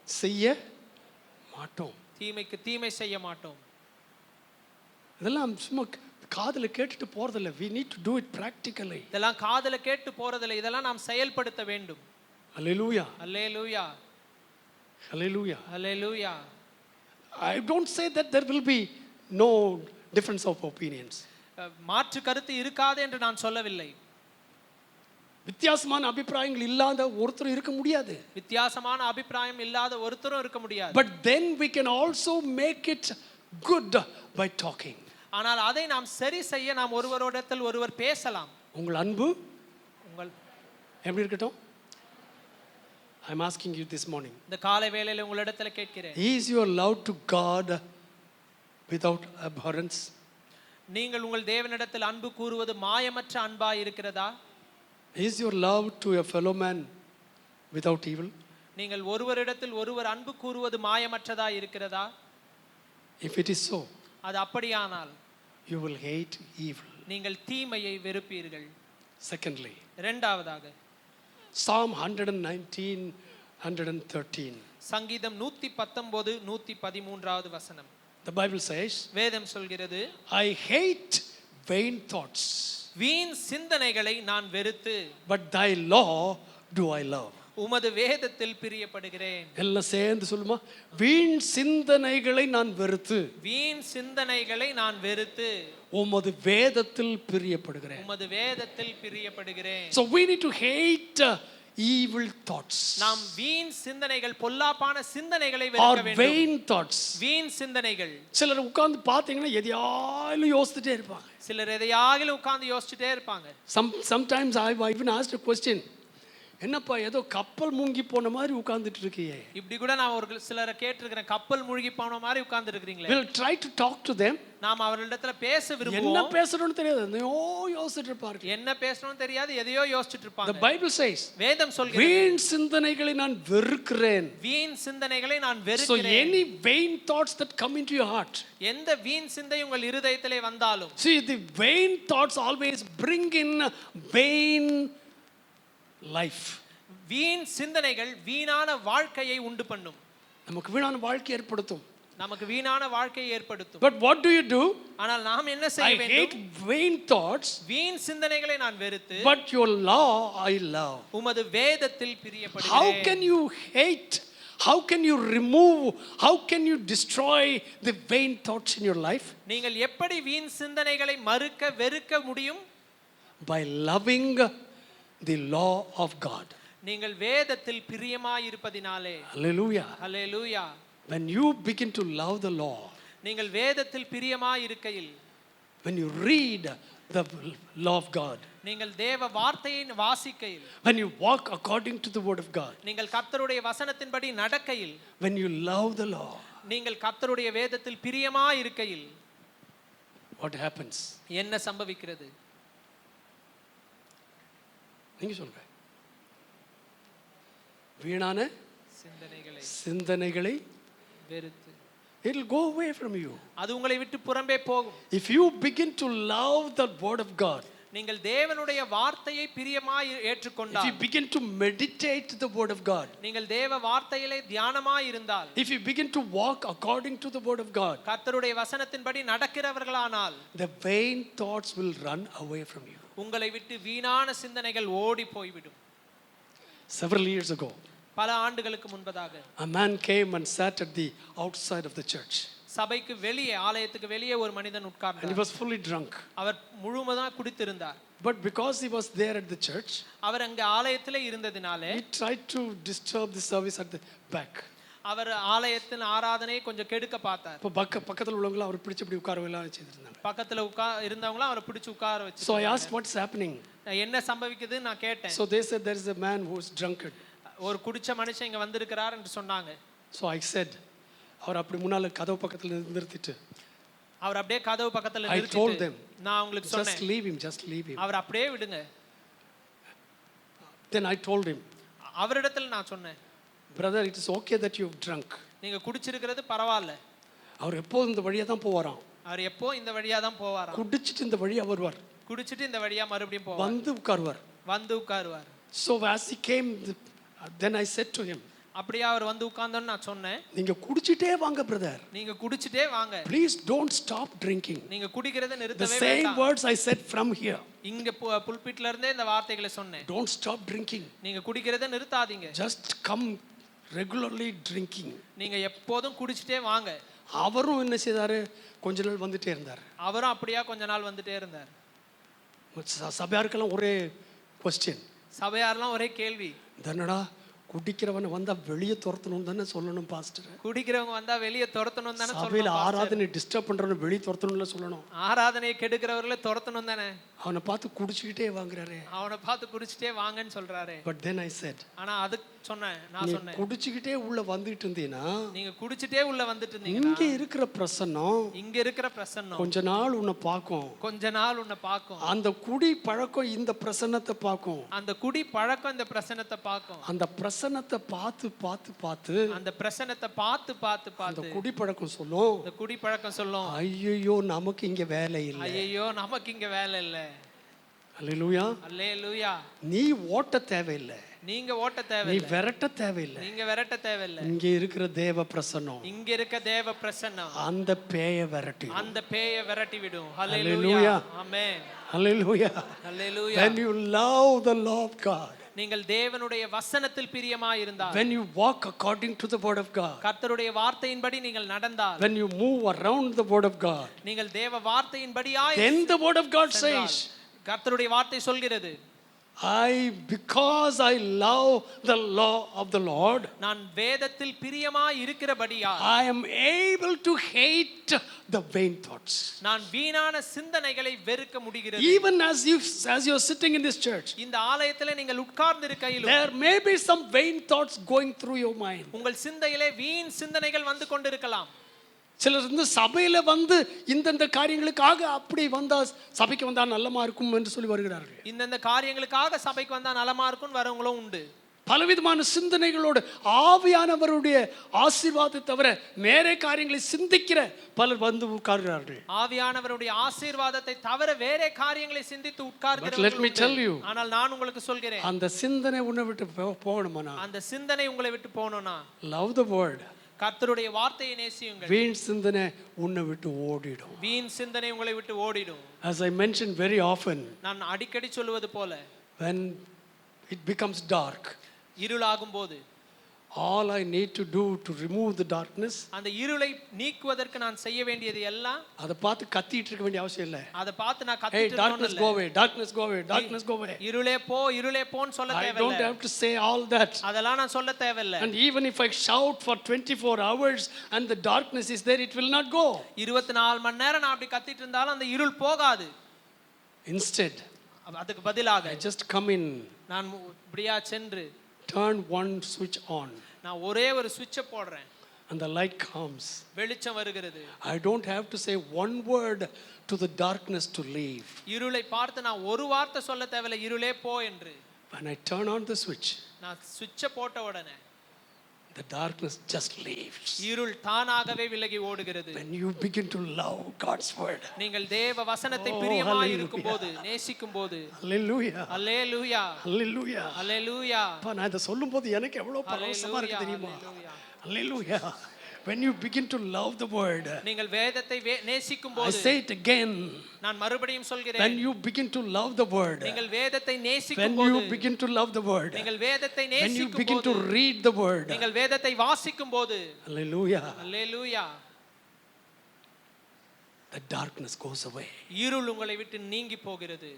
செய்ய மாட்டோம். தீமைக்கு தீமை செய்ய மாட்டோம். இதெல்லாம் சும்மா காதுல கேட்டுட்டு போறதில்ல. We need to do it practically. இதெல்லாம் காதுல கேட்டு போறதில்லை, இதெல்லாம் நாம் செயல்படுத்த வேண்டும். Hallelujah. Hallelujah. Hallelujah. Hallelujah. I don't say that there will be no difference of opinions. மாற்று கருத்து இருக்காது என்று நான் சொல்லவில்லை. வித்தியாசமான அபிப்பிராயங்கள் இல்லாத ஒருத்தர் இருக்க முடியாது. வித்தியாசமான அபிப்பிராயம் இல்லாத ஒருத்தரும் இருக்க முடியாது. But then we can also make it good by talking. ஆனால் அதை நாம் சரி செய்ய நாம் ஒருவரோடத்தில் ஒருவர் பேசலாம். உங்கள் அன்பு உங்கள் எப்படி இருக்கட்டும்? I am asking you this morning. இந்த காலை வேளையில உங்களிடத்தில் கேட்கிறேன். Is your love to God without abhorrence? நீங்கள் உங்கள் தேவனிடத்தில் அன்பு கூறுவது மாயமற்ற அன்பா இருக்கிறதா? Is your love to a fellow man without evil? நீங்கள் ஒருவரிடத்தில் ஒருவர் அன்பு கூறுவது மாயமற்றதா இருக்கிறதா? If it is so, அது அப்படியானால் you will hate evil. நீங்கள் தீமையை வெறுப்பீர்கள். Secondly, இரண்டாவதாக Psalm 119, 113. சங்கீதம் 119 113வது வசனம். The Bible says, வேதம் சொல்கிறது, I hate vain thoughts, வீண் சிந்தனைகளை நான் வெறுத்து but thy law do I love. உமது வேதத்தில் பிரியப்படுகிறேன். எல்லாம் சேர்ந்து சொல்லுமா, வீண் சிந்தனைகளை நான் வெறுத்து வீண் சிந்தனைகளை நான் வெறுத்து உமது வேதத்தில் பிரியப்படுகிறேன். உமது வேதத்தில் பிரியப்படுகிறேன். So we need to hate evil thoughts நாம் வீண் சிந்தனைகள், பொல்லாப்பான சிந்தனைகளை or வெறுக்க வேண்டும். vain thoughts. வீண் சிந்தனைகள். சிலர் உட்கார்ந்து பார்த்தீங்கன்னா எதையாலும் யோசிச்சுட்டே இருப்பாங்க. சிலர் எதையாகிலும் உட்கார்ந்து யோசிச்சுட்டே இருப்பாங்க. Sometimes I even asked a question. என்னப்பா ஏதோ கப்பல் மூங்கி போன மாதிரி உட்கார்ந்துட்டு இருக்கியே? இப்படி கூட நான் ஒரு சிலரை கேட்டிருக்கிறேன், கப்பல் மூழ்கி போன மாதிரி உட்கார்ந்து இருக்கிறீங்களே. We'll try to talk to them. நாம் அவர்களிடத்துல பேச என்ன விரும்புவோம். பேசணும்னு தெரியாது, எதையோ யோசிச்சுட்டு இருப்பாங்க. என்ன பேசணும்னு தெரியாது, எதையோ யோசிச்சுட்டு The இருப்பாங்க. Bible says, வேதம் சொல்கிறது, வீண் சிந்தனைகளை நான் வெறுக்கிறேன். வீண் சிந்தனைகளை நான் So வெறுக்கிறேன். any vain thoughts that come into your heart, எந்த வீண் சிந்தை உங்கள் இருதயத்திலே வந்தாலும், see, the vain thoughts always bring in vain life. வீண் சிந்தனைகள் வீணான வாழ்க்கையை உண்டு பண்ணும். நமக்கு வீணான வாழ்க்கை ஏற்படுத்தும். நமக்கு வீணான வாழ்க்கையை ஏற்படுத்தும். But what do you do? ஆனால் நாம் என்ன I செய்ய hate வேண்டும்? vain thoughts, வீண் சிந்தனைகளை நான் வெறுத்து but your law I love. உமது வேதத்தில் How பிரியப்படுகிறேன். can you hate? How can you remove? How can you destroy the vain thoughts in your life? நீங்கள் எப்படி வீண் சிந்தனைகளை மறுக்க வெறுக்க முடியும்? By loving the law of God. நீங்கள் வேதத்தில் பிரியமாயிருப்பதினாலே. Hallelujah. Hallelujah. When you begin to love the law, நீங்கள் வேதத்தில் பிரியமாயிருக்கையில், when you read the law of God, நீங்கள் தேவ வார்த்தையை வாசிக்கையில், when you walk according to the word of God, நீங்கள் கர்த்தருடைய வசனத்தின்படி நடக்கையில், when you love the law, நீங்கள் கர்த்தருடைய வேதத்தில் பிரியமாயிருக்கையில் what happens? என்ன சம்பவிக்கிறது? நீங்க சொல்லுங்க. வீணான சிந்தனைகளை சிந்தனைகளை வெறுத்து it will go away from you. அது உங்களை விட்டு புறம்பே போகும். If you begin to love the word of God, நீங்கள் தேவனுடைய வார்த்தையை பிரியமாய் if ஏற்றுக்கொண்டால், you begin to meditate the word of God, நீங்கள் தேவ வார்த்தையிலே தியானமாய் இருந்தால், if you begin to walk according to the word of God, கர்த்தருடைய வசனத்தின்படி நடக்கிறவர்களானால், the vain thoughts will run away from you. உங்களை விட்டு வீணான சிந்தனைகள் ஓடி போய்விடும். Several years ago, பல ஆண்டுகளுக்கு முன்பதாக a man came and sat at the outside of the church, சபைக்கு வெளியே, ஆலயத்துக்கு வெளியே ஒரு மனிதன் and he உட்கார்ந்தார். was fully drunk. அவர் முழுவதும் குடித்திருந்தார். But because he was there at the church, அவர் அங்க ஆலயத்திலே இருந்ததினாலே he tried to disturb the service at the back. அவர் ஆலயத்தின் ஆராதனையை கொஞ்சம் கெடுக்க பார்த்தார். இப்போ பக்கத்தில் உள்ளவங்க அவர் பிடிச்சு இப்படி உட்காரவெல்லாம் செய்திருந்தாங்க. பக்கத்துல இருந்தவங்களும் அவரை பிடிச்சு உட்கார வச்சு, So I asked what's happening. என்ன சம்பவிக்குதுன்னு நான் கேட்டேன். So they said there is a man who is drunkard. ஒரு குடிச்ச மனுஷன் இங்க வந்திருக்கிறார் என்று சொன்னாங்க. So I said, அவர் அப்படி முன்னால கதவு பக்கத்துல நிறுத்திட்டு, அவர் அப்படியே கதவு பக்கத்துல I told நிறுத்திட்டு them, நான் உங்களுக்கு just சொன்னேன், leave him. அவர் அப்படியே விடுங்க. Then I told him, அவரிடத்துல நான் சொன்னேன், brother, it is okay that you've drunk. நீங்க குடிச்சிருக்கிறது பரவாயில்ல. அவர் எப்போதும் இந்த வழியா தான் போவாராம். அவர் எப்போ இந்த வழியா தான் போவாராம். குடிச்சிட்டு இந்த வழியா வருவார், குடிச்சிட்டு இந்த வழியா மறுபடியும் போவார், வந்து உட்காருவார். வந்து உட்காருவார். So as he came, then I said to him, அப்படியே அவர் வந்து உட்கார்ந்தோன்னு நான் சொன்னேன், நீங்க குடிச்சிட்டே வாங்க brother. நீங்க குடிச்சிட்டே வாங்க, Please don't stop drinking. நீங்க குடிக்கிறதை The நிறுத்தவே same வேண்டாம். words I said from here. இங்க புல்பிட்ல இருந்தே இந்த வார்த்தைகளை சொன்னேன். Don't stop drinking. நீங்க குடிக்கிறதை நிறுத்தாதீங்க, Just come regularly drinking. நீங்க எப்போதும் குடிச்சிட்டே வாங்க. அவரும் என்ன செய்தாரு, கொஞ்ச நாள் வந்துட்டே இருந்தார். அவரும் அப்படியா கொஞ்ச நாள் வந்துட்டே இருந்தார். சபையாருக்கெல்லாம் ஒரே கொஸ்டின், சபையாரெல்லாம் ஒரே கேள்வி, தன்னடா குடிக்கிறவனை வந்தா வெளியே துரத்தணும் தானே சொல்லணும் பாஸ்டர். குடிக்கிறவங்க வந்தா வெளியே துரத்தணும் தானே சபையில சொல்லணும். ஆராதனை டிஸ்டர்ப் பண்றவனை வெளியே துரத்தணும்ல சொல்லணும். ஆராதனையை கெடுக்கிறவர்களை துரத்தணும் தானே. அவனை பார்த்து குடிச்சுக்கிட்டே வாங்குறாரு. அவனை பார்த்து குடிச்சிட்டே வாங்கன்னு சொல்றாரு. பட் தென் ஐ செட், ஆனா அதுக்கு சொன்னேன், நான் நீ சொன்னேன், குடிச்சுக்கிட்டே உள்ள வந்துட்டு இருந்தீனா, நீங்க குடிச்சிட்டே உள்ள வந்துட்டு இருந்தீங்கன்னா இங்க இருக்கிற பிரசன்னம் இங்க இருக்கிற பிரசன்னம் கொஞ்ச நாள் உன்னை பார்க்கும். கொஞ்ச நாள் உன்னை பார்க்கும். அந்த குடி பழக்கம் இந்த பிரசன்னத்தை பார்க்கும். அந்த குடி பழக்கம் இந்த பிரசன்னத்தை பார்க்கும். அந்த பிரசன்னத்தை பார்த்து பார்த்து பார்த்து அந்த பிரசன்னத்தை பார்த்து பார்த்து அந்த பார்த்து குடி பழக்கம் சொல்லும், இந்த குடி பழக்கம் சொல்லும், ஐயோ நமக்கு இங்க வேலை இல்லை. ஐயோ நமக்கு இங்க வேலை இல்ல. அல்லேலூயா. அல்லேலூயா. நீ ஓட்ட தேவையில்லை, நீங்க ஓட்ட நீ தேவையில்லை, விரட்ட தேவையில்லை. நீங்க விரட்ட தேவையில்லை. இங்க இருக்கிற தேவ பிரசன்னம் இங்க இருக்க தேவ பிரசன்னம் அந்த பேய விரட்டி. அந்த பேயை விரட்டி விடும். Hallelujah. Hallelujah. Amen. Hallelujah. Hallelujah. When you love the law of God, நீங்கள் தேவனுடைய வசனத்தில் பிரியமாய் இருந்தால், when you walk according to the word of God, கர்த்தருடைய வார்த்தையின்படி நீங்கள் நடந்தால், when you move around the word of God, நீங்கள் தேவ வார்த்தையின்படியாய் then the word of God சென்றால், says, கர்த்தருடைய வார்த்தை சொல்கிறது, because I love the law of the Lord, நான் வேதத்தில் பிரியமாய் இருக்கிறபடியா I am able to hate the vain thoughts. நான் வீணான சிந்தனைகளை வெறுக்க முடிகிறது. Even as you're sitting in this church, இந்த ஆலயத்திலே நீங்கள் உட்கார்ந்து இருக்கையிலும் there may be some vain thoughts going through your mind. உங்கள் சிந்தையிலே வீண் சிந்தனைகள் வந்து கொண்டிருக்கலாம். சிலர் வந்து சபையில வந்து இந்தந்த காரியங்களுக்காக அப்படி வந்தா சபைக்கு வந்தா நல்லமா இருக்கும் என்று சொல்லி வருகிறார்கள். இந்த காரியங்களுக்காக சபைக்கு வந்தா நலமா இருக்கும்னு வரவங்களும் உண்டு. பலவிதமான சிந்தனைகளோடு ஆவியானவருடைய ஆசீர்வாதத்தை தவிர வேற காரியங்களை சிந்திக்கிற பலர் வந்து உட்கார்கிறார்கள். ஆவியானவருடைய ஆசீர்வாதத்தை தவிர வேற காரியங்களை சிந்தித்து But let உட்கார்கிறவர்கள் me tell you, உண்டு. ஆனால் நான் உங்களுக்கு சொல்கிறேன், அந்த சிந்தனை உன்னை விட்டு போகணுமானா, அந்த சிந்தனை உங்களை விட்டு போகணும்னா love the word. கர்த்தருடைய வார்த்தையை நேசியுங்கள். வீண் சிந்தனை உன்னை விட்டு ஓடிடும். வீண் சிந்தனை உங்களை விட்டு ஓடிடும். As I mentioned very often, நான் அடிக்கடி சொல்வது போல, when it becomes dark, இருளாகும் போது all I need to do to remove the darkness, அந்த இருளை நீக்குவதற்கு நான் செய்ய வேண்டியது எல்லாம், அதை பார்த்து கத்திட்டு இருக்க வேண்டிய அவசியம் இல்லை. அதை பார்த்து நான் Hey, கத்திட்டு darkness go இருக்கணும் away, darkness go away, darkness go away. இருளே போ இருளே போன்னு சொல்ல I don't தேவையில்லை. have to say all that. அதெல்லாம் நான் சொல்ல தேவையில்லை. And even if I shout for 24 hours and the darkness is there, it will not go. 24 மணி நேரம் நான் அப்படி கத்திட்டு இருந்தாலும் அந்த இருள் போகாது. Instead, அதுக்கு பதிலாக I just come in, நான் இப்படியா சென்று turn one switch on, நான் ஒரே ஒரு சுவிட்சை போடுறேன், and the light comes. வெளிச்சம் வருகிறது. I don't have to say one word to the darkness to leave. இருளை பார்த்து நான் ஒரு வார்த்தை சொல்ல தேவையில்லை, இருளே போ என்று. When I turn on the switch, நான் சுவிட்சை போட்ட உடனே the darkness just leaves. இருள் தானாகவே விலகி ஓடுகிறது. When you begin to love God's word. நீங்கள் தேவ வசனத்தை Oh, பிரியமாய் hallelujah. இருக்கும்போது, நேசிக்கும்போது, Hallelujah. அல்லேலூயா, Hallelujah. அல்லேலூயா, அப்பா, நான் இதை சொல்லும்போது எனக்கு எவ்வளவு பரவசமா இருக்கு தெரியுமா? Hallelujah. Hallelujah. When you begin to love the word, நீங்கள் வேதத்தை I நேசிக்கும்போது, say it again. நான் மறுபடியும் When சொல்கிறேன், you begin to love the word, நீங்கள் வேதத்தை when நேசிக்கும்போது, you begin to love the word, நீங்கள் வேதத்தை when you begin to நேசிக்கும்போது, read the word, நீங்கள் வேதத்தை வாசிக்கும்போது, hallelujah, hallelujah, the darkness goes away. இருள் உங்களை விட்டு நீங்கி போகிறது.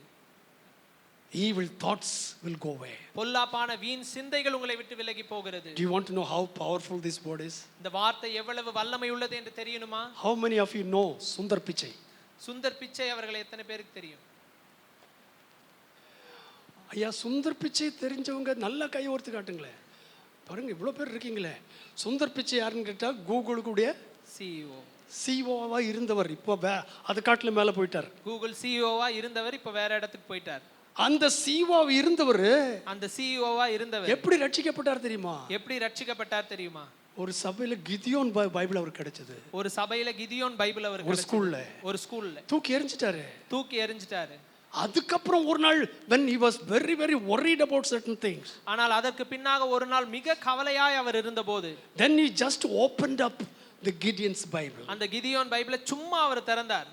Evil thoughts will go away. பொல்லாப்பான வீண் சிந்தைகள் உங்களை விட்டு விலகி போகிறது. Do you want to know how powerful this word is? இந்த வார்த்தை எவ்வளவு வல்லமை உள்ளது என்று தெரியணுமா? How many of you know Sundar Pichai? Sundar Pichai அவர்களை எத்தனை பேருக்கு தெரியும்? ஐயா, சுந்தர் பிச்சை தெரிஞ்சவங்க நல்ல கை ஒருத்து காட்டுங்களேன். பாருங்க, இவ்வளோ பேர் இருக்கீங்களே. சுந்தர் பிச்சை யாருன்னு கேட்டால் கூகுளுக்குடைய சிஇஓ, சிஓவா இருந்தவர். இப்போ அது காட்டில் மேலே போயிட்டார். கூகுள் சிஇஓவா இருந்தவர் இப்போ வேற இடத்துக்கு போயிட்டார். அந்த சிஓவா இருந்தவர் அந்த சிஇஓவா இருந்தவர் எப்படி ரட்சிக்கப்பட்டார் தெரியுமா? எப்படி ரட்சிக்கப்பட்டார் தெரியுமா? ஒரு சபையில கிதியோன் பைபிள் அவருக்கு கிடைச்சது. ஒரு சபையில கிதியோன் பைபிள் அவருக்கு ஒரு ஸ்கூல்ல ஒரு ஸ்கூல்ல தூக்கி எறிஞ்சிட்டாரு. தூக்கி எறிஞ்சிட்டாரு. அதுக்கப்புறம் ஒரு நாள் when he was very very worried about certain things, ஆனால் அதற்கு பின்னாக ஒரு நாள் மிக கவலையாய் அவர் இருந்தபோது, then he just opened up the Gideon's Bible அந்த கிதியோன் பைபிளை சும்மா அவர் திறந்தார்.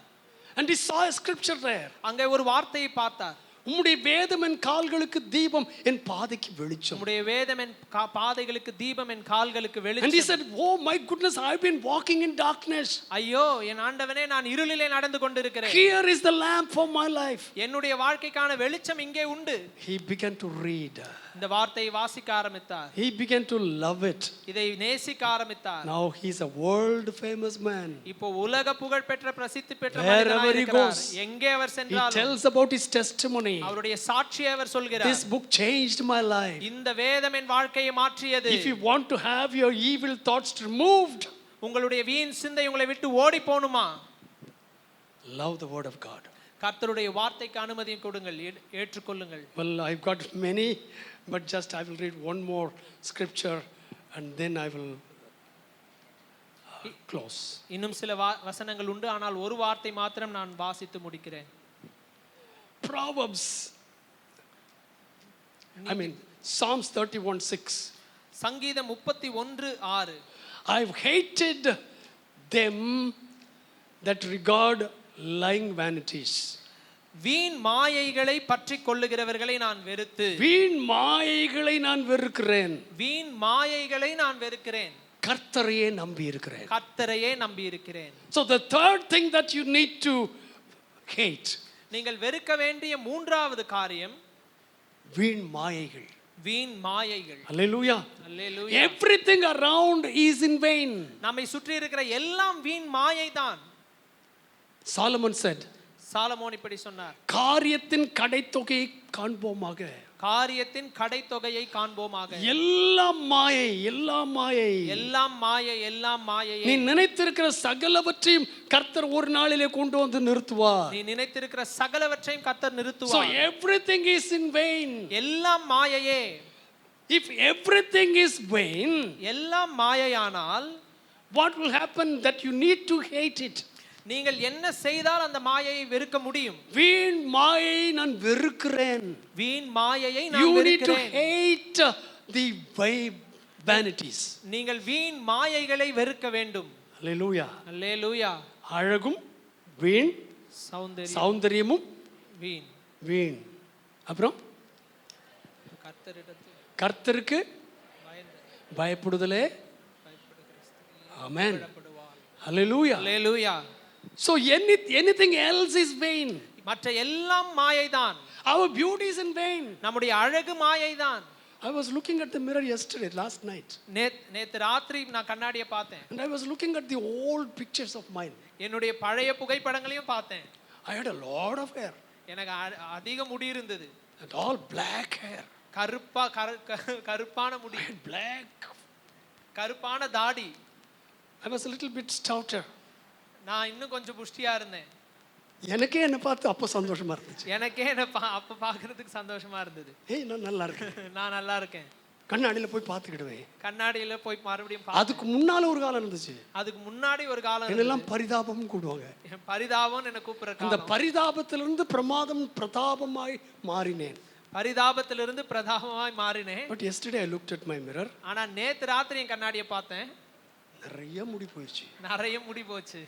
and he saw a scripture there. அங்கே ஒரு வார்த்தையை பார்த்தார். உம்முடைய வேதம் என் கால்களுக்கு தீபம், என் பாதைக்கு வெளிச்சம். உம்முடைய வேதம் என் பாதைகளுக்கு தீபம், என் கால்களுக்கு And he வெளிச்சம். said, oh my goodness, I've been walking in darkness. ஐயோ, என் ஆண்டவனே, நான் இருளிலே நடந்து கொண்டிருக்கிறேன். Here is the lamp for my life. என்னுடைய வாழ்க்கைக்கான வெளிச்சம் இங்கே உண்டு. He began to read. இந்த வார்த்தையை வாசிக்க ஆரம்பித்தார். He began to love it. இதை நேசிக்க ஆரம்பித்தார். Now he is a world famous man. இப்போ உலக புகழ் பெற்ற பிரசித்தி பெற்ற Wherever மனிதனாய் he இருக்கிறார். goes, எங்கே அவர் He சென்றாலும் tells about his testimony. அவருடைய சாட்சியை அவர் சொல்கிறார். This book changed my life. இந்த வேதம் என் வாழ்க்கையை மாற்றியது. If you want to have your evil thoughts removed, உங்களுடைய வீண் சிந்தை உங்களை விட்டு ஓடி போணுமா? love the word of God. கர்த்தருடைய வார்த்தைக்கு அனுமதி கொடுங்கள், ஏற்றுக்கொள்ளுங்கள். Well, I've got many, but just I will read one more scripture and then I will close. இன்னும் சில வசனங்கள் உண்டு, ஆனால் ஒரு வார்த்தை மாத்திரம் நான் வாசித்து முடிக்கிறேன். Proverbs, I mean Psalms 31:6. சங்கீதம் 31:6. I've hated them that regard lying vanities. வீண் மாயைகளை பற்றி கொள்ளுகிறவர்களை நான் வெறுத்து, வீண் மாயைகளை நான் வெறுக்கிறேன். வீண் மாயைகளை நான் வெறுக்கிறேன். கர்த்தரையே நம்பி இருக்கிறேன். கர்த்தரையே நம்பி இருக்கிறேன். So the third thing that you need to hate, நீங்கள் வெறுக்க வேண்டிய மூன்றாவது காரியம் வீண் மாயைகள். வீண் மாயைகள். Hallelujah. Hallelujah. Everything around is in vain. நம்மை சுற்றி இருக்கிற எல்லாம் வீண் மாயை தான். Solomon said, சாலமோன் இப்படி சொன்னார், காரியத்தின் கடைத்தொகையை காண்போமாக. காரியத்தின் கடைத்தொகையை காண்போமாக. எல்லாம் மாயை, எல்லாம் மாயை. எல்லாம் மாயை, எல்லாம் மாயையே. நீ நினைத்திருக்கிற சகலவற்றையும் கர்த்தர் ஒரு நாளிலே கொண்டு வந்து நிறுத்துவார். நீ நினைத்திருக்கிற சகலவற்றையும் கர்த்தர் So நிறுத்துவார். everything is in vain. எல்லாம் மாயையே. If everything is vain, எல்லாம் மாயையானால் what will happen that you need to hate it? நீங்கள் என்ன செய்தால் அந்த மாயையை வெறுக்க முடியும்? வீண் மாயை நான் வெறுக்கிறேன். வீண் மாயையை You நான் need to வெறுக்கிறேன். hate the vanities. நீங்கள் வீண் மாயைகளை வெறுக்க வேண்டும். Hallelujah. அல்லேலூயா. அழகும் வீண், சௌந்தரியம் சௌந்தரியமும் வீண். வீண். அப்புறம் கர்த்தரிடத்தில் கர்த்தருக்கு பயந்து பயப்படுதலே. Amen. பயப்படுவாள். Hallelujah. Hallelujah. So anything else is vain. மற்ற எல்லாம் மாயைதான். Our beauty is in vain. நம்முடைய அழகு மாயைதான். I was looking at the mirror last night. நேத்து ராத்திரி நான் கண்ணாடியை பார்த்தேன். And I was looking at the old pictures of mine. என்னுடைய பழைய புகைப்படங்களையும் பார்த்தேன். I had a lot of hair. எனக்கு அதிக முடி இருந்தது. And all black hair. கருப்பான முடி. I had black. கருப்பான தாடி. I was a little bit stouter. நான் இன்னும் கொஞ்சம் புஷ்டியா இருந்தேன். எனக்கே என்ன பார்த்து அப்போ சந்தோஷமா இருந்துச்சு. எனக்கே என்ன அப்ப பார்க்கிறதுக்கு சந்தோஷமா இருந்தது. ஏய், நான் நல்லா இருக்கேன். நான் நல்லா இருக்கேன். கண்ணாடியில் போய் பார்த்துக்கிடுவேன். கண்ணாடியில போய் மறுபடியும் அதுக்கு முன்னால ஒரு காலம் இருந்துச்சு, அதுக்கு முன்னாடி ஒரு காலம் என்னெல்லாம் பரிதாபம் கூடுவாங்க. பரிதாபம் என்ன கூப்பிடுற இந்த காலம். பரிதாபத்திலிருந்து பிரமாதம் பிரதாபமாய் மாறினேன். பரிதாபத்திலிருந்து பிரதாபமாய் மாறினேன். But yesterday I looked at my mirror. ஆனா நேத்து ராத்திரி என் கண்ணாடியை பார்த்தேன், நிறைய முடி போயிடுச்சு. நிறைய முடி போச்சு.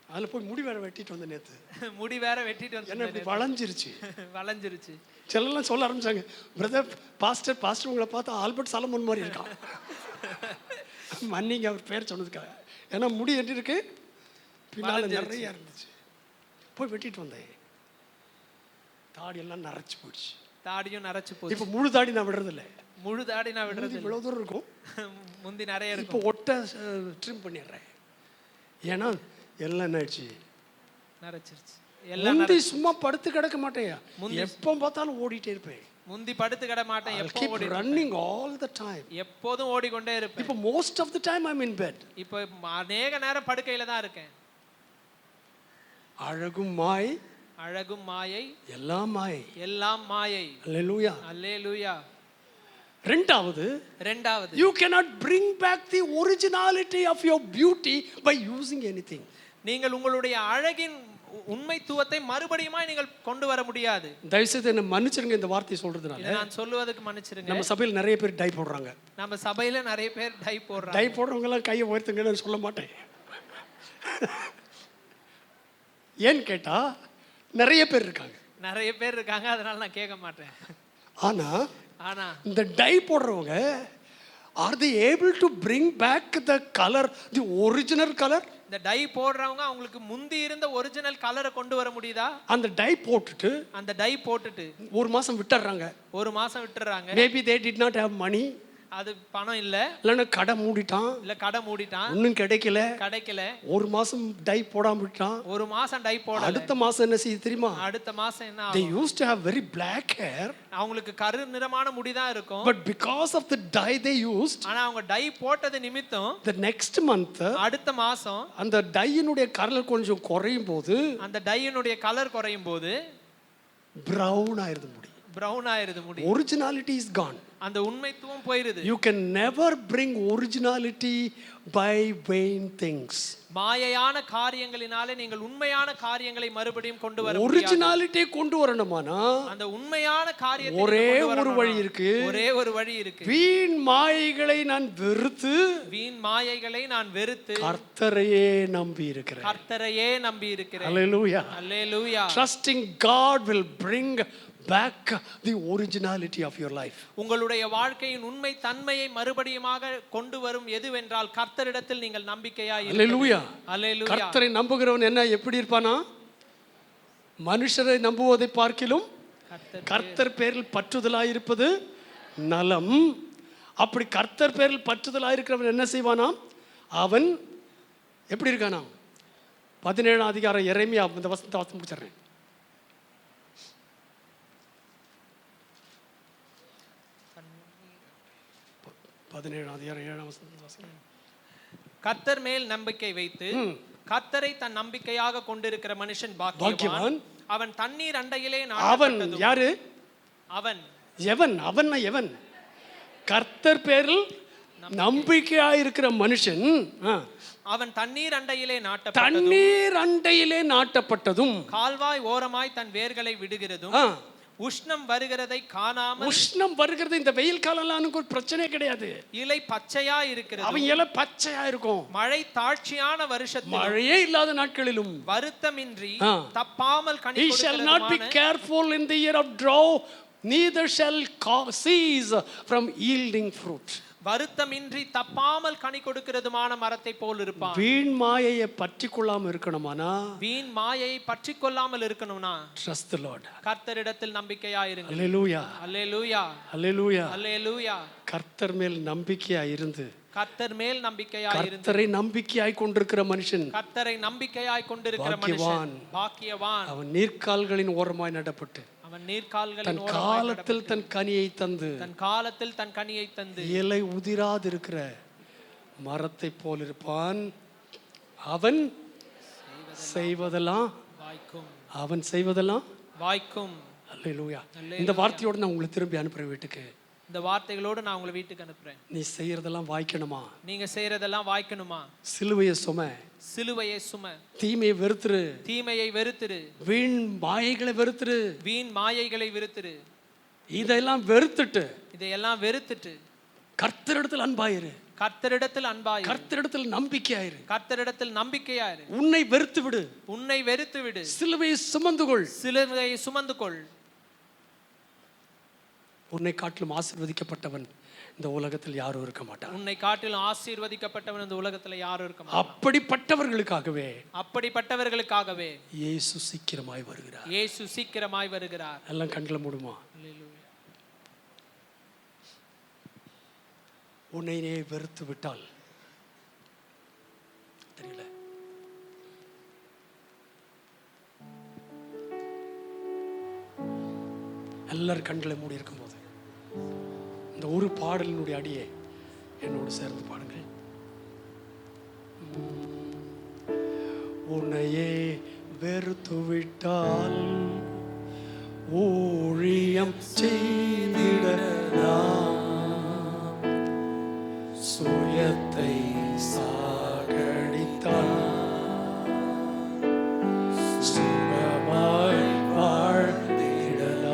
அதில் போய் முடி வேற வெட்டிட்டு வந்த நேத்து. முடி வேற வெட்டிட்டு என்ன இப்படி வந்து வளைஞ்சிருச்சு. வளைஞ்சிருச்சு. சிலர்லாம் சொல்ல ஆரம்பிச்சாங்க, பிரதர் பாஸ்டர் உங்களை பார்த்தா ஆல்பர்ட் சாலமன் மாதிரி இருக்கான். மன்னிங்க அவர் பேர் சொன்னதுக்காக. ஏன்னா முடி எப்படி இருக்கு, பின்னால் நிறைய இருந்துச்சு. போய் வெட்டிட்டு வந்தேன். தாடி எல்லாம் நரைச்சு போயிடுச்சு. தாடியும் நரைச்சு போச்சு. இப்போ முழு தாடி நான் விடுறதில்ல. முழு தாடி நான் விடுறது இவ்வளோ தூரம் இருக்கும், முந்தி நிறைய இப்போ இருக்கும். ஒட்ட ட்ரிம் பண்ணிடுறேன். ஏன்னா எல்லாம் என்ன ஆயிடுச்சு, நரைச்சிருச்சு. எல்லாம் முந்தி சும்மா படுத்து கிடக்க மாட்டேன், முந்தி- எப்போ பார்த்தாலும் ஓடிட்டே இருப்பேன். முந்தி படுத்து கிட மாட்டேன், எப்போ ஓடி ரன்னிங் ஆல் த டைம். எப்போதும் ஓடிக்கொண்டே இருப்பேன். இப்போ most of the time I am in bed. இப்போ அநேக நேரம் படுக்கையில தான் இருக்கேன். அழகும் மாய், அழகும் மாயை, எல்லாம் மாய். எல்லாம் மாயை. அல்லேலூயா. அல்லேலூயா. ரெண்டாவது, ரெண்டாவது, you cannot bring back the originality of your beauty by using anything. நீங்கள் உங்களுடைய அழகின் உண்மைத்துவத்தை மறுபடியுமாய் நீங்கள் கொண்டு வர முடியாது. தயவுசெய்து என்ன மன்னிச்சிருங்க இந்த வார்த்தையை சொல்றதுனால. இதை நான் சொல்லுவதற்கு மன்னிச்சிருங்க. நம்ம சபையில் நிறைய பேர் டை போடுறாங்க. நம்ம சபையில நிறைய பேர் டை போடுறாங்க. டை போடுறவங்க எல்லாம் கையை உயர்த்துங்கன்னு சொல்ல மாட்டேன். ஏன்னு கேட்டா நிறைய பேர் இருக்காங்க. நிறைய பேர் இருக்காங்க, அதனால நான் கேட்க மாட்டேன். ஆனா ஆனா இந்த டை போடுறவங்க are they able to bring back the color, the original color? இந்த டை போடுறவங்க அவங்களுக்கு முந்தி இருந்த ஒரிஜினல் கலரை கொண்டு வர முடியுதா? அந்த டை போட்டுட்டு அந்த டை போட்டுட்டு ஒரு மாசம் விட்டுறாங்க. ஒரு மாசம் விட்டுறாங்க. Maybe they did not have money. அது பணம் இல்ல, இல்லைன்னா கடை மூடிட்டான், இல்ல கடை மூடிட்டான், ஒன்றும் கிடைக்கல, கிடைக்கல. ஒரு மாசம் டை போடாம விட்டான். ஒரு மாசம் டை போடல. அடுத்த மாசம் என்ன செய்ய தெரியுமா? அடுத்த மாசம் என்ன They ஆகும்? used to have very black hair, அவங்களுக்கு கரு நிறமான முடி தான் இருக்கும். but because of the dye they used, ஆனா அவங்க டை போட்டது நிமித்தம் the next month அடுத்த மாசம் அந்த டையினுடைய கலர் கொஞ்சம் குறையும் போது அந்த டையினுடைய கலர் குறையும் போது பிரவுன் ஆயிருது முடி. பிரவுன் ஆயிருது முடி. Originality is gone. அந்த உண்மைத்துவம் போயிருது. You can never bring originality by vain things. மாயையான காரியங்களினாலே நீங்கள் உண்மையான காரியங்களை மறுபடியும் கொண்டு வர முடியாது. ஒரிஜினாலிட்டி கொண்டு வரணுமானா அந்த உண்மையான காரியத்தை ஒரே கொண்டு ஒரு வரணும்னா வழி இருக்கு. ஒரே ஒரு வழி இருக்கு. வீண் மாயைகளை நான் வெறுத்து வீண் மாயைகளை நான் வெறுத்து கர்த்தரையே நம்பி இருக்கிறேன். கர்த்தரையே நம்பி இருக்கிறேன். Hallelujah. Hallelujah. Trusting God will bring back the originality of your life. உங்களுடைய வாழ்க்கையின் உண்மை தன்மையை மறுபடியுமாக கொண்டு வரும் எதுவென்றால் கர்த்தரிடத்தில் நீங்கள் நம்பிக்கையாய் இருங்கள். Hallelujah. அல்லேலூயா. கர்த்தரை நம்புகிறவன் என்ன எப்படி இருப்பானா? மனுஷரை நம்புவதை பார்க்கிலும் கர்த்தர் பேரில் பற்றுதலாயிருப்பது நலம். அப்படி கர்த்தர் பேரில் பற்றுதலாயிருக்கிறவன் என்ன செய்வானா? அவன் எப்படி இருக்கானா? 17ஆம் அதிகாரம் எரேமியா, இந்த வசனத்தை வாசித்து முடிச்சிடுறேன். 17ஆம் அதிகாரம் 7ஆம் வசனத்தை வாசிக்கிறேன். கர்த்தர் மேல் நம்பிக்கை வைத்து கர்த்தரை தன் நம்பிக்கையாக கொண்டிருக்கிற மனுஷன் பாக்கியவான். பாக்கியவான். அவன் தண்ணீர் அண்டையிலே அவன் நாட்டப்பட்டதும். யாரு? அவன் எவன்? அவன் எவன்? கர்த்தர் பேரில் நம்பிக்கையாயிருக்கிற மனுஷன் அவன் தண்ணீர் அண்டையிலே நாட்டப்பட்டதும் தண்ணீர் அண்டையிலே நாட்டப்பட்டதும் கால்வாய் ஓரமாய் தன் வேர்களை விடுகிறதும் உஷ்ணம் வருகிறதை காணாமல். உஷ்ணம் வருகிறது. இந்த வெயில் காலம்லாம் எனக்கு ஒரு பிரச்சனை கிடையாது. இலை பச்சையா இருக்கிறது. அவன் இலை பச்சையா இருக்கும். மழை தாழ்ச்சியான வருஷத்தில் மழையே இல்லாத நாட்களிலும் வருத்தமின்றி He தப்பாமல் கனி shall not be கொடுக்கிறதுமான careful in the year of drought, neither shall cease from yielding fruit. வருத்தமின்றி தப்பாமல் கனி கொடுக்கிறதுமான மரத்தை போல் இருப்பான். வீண் மாயையை பற்றி கொள்ளாம இருக்கணுமானா, வீண் மாயை பற்றி கொள்ளாமல் இருக்கணும்னா trust the Lord. கர்த்தரிடத்தில் நம்பிக்கையாயிருங்கள். Hallelujah. அல்லேலூயா. Hallelujah. அல்லேலூயா. கர்த்தர் மேல் நம்பிக்கையா இருந்து கர்த்தர் மேல் நம்பிக்கையாயிருந்து கர்த்தரை நம்பிக்கையாய் கொண்டிருக்கிற மனுஷன் கர்த்தரை நம்பிக்கையாய் கொண்டிருக்கிற பாக்கியவான். மனுஷன் பாக்கியவான். அவன் நீர்க்கால்களின் ஓரமாய் நடப்பட்டு அவன் நீர்க்கால்களின் தன் ஓரமாய் காலத்தில் தன் கனியை தந்து தன் காலத்தில் தன் கனியை தந்து இலை உதிராதிருக்கிற மரத்தை போல் இருப்பான். அவன் செய்வதெல்லாம் வாய்க்கும். அவன் செய்வதெல்லாம் வாய்க்கும். அல்லேலூயா. இந்த வார்த்தையோடு நான் உங்களை திரும்பி அனுப்புறேன் வீட்டுக்கு. இந்த வார்த்தைகளோடு நான் உங்களை வீட்டுக்கு அனுப்புறேன். நீ செய்யறதெல்லாம் வாய்க்கணுமா? நீங்க செய்யறதெல்லாம் வாய்க்கணுமா? சிலுவையை சும, சிலுவையை சும, தீமையை வெறுத்துரு, தீமையை வெறுத்துரு, வீண் மாயைகளை வெறுத்துரு, வீண் மாயைகளை வெறுத்துரு. இதெல்லாம் வெறுத்துட்டு இதையெல்லாம் வெறுத்துட்டு கர்த்தரிடத்தில் அன்பாயிரு, கர்த்தரிடத்தில் அன்பாயிரு, கர்த்தரிடத்தில் நம்பிக்கையாயிரு, கர்த்தரிடத்தில் நம்பிக்கையாயிரு. உன்னை வெறுத்து விடு, உன்னை வெறுத்து விடு, சிலுவையை சுமந்து கொள், சிலுவையை சுமந்து கொள். உன்னை காட்டிலும் ஆசீர்வதிக்கப்பட்டவன் இந்த உலகத்தில் யாரும் இருக்க மாட்டான். உன்னை காட்டிலும் ஆசீர்வதிக்கப்பட்டவன் இந்த உலகத்துல யாரும் இருக்க மாட்டான். அப்படிப்பட்டவர்களுக்காகவே, அப்படிப்பட்டவர்களுக்காகவே இயேசு சீக்கிரமாய் வருகிறார். இயேசு சீக்கிரமாய் வருகிறார். எல்லாம் கண்களை மூடுமா? உன்னை நீ வெறுத்து விட்டால் தெரியல, எல்லாரும் கண்களை மூடி இருக்கும்போது இந்த ஒரு பாடலினுடைய அடியை என்னோடு சேர்ந்து பாடுங்கள். உன்னையே வெறுத்து விட்டால் ஊழியம் செய்திடலாம், சுயத்தை சாகடித்தால் சுகமாய் வாழ்ந்திடலாம்.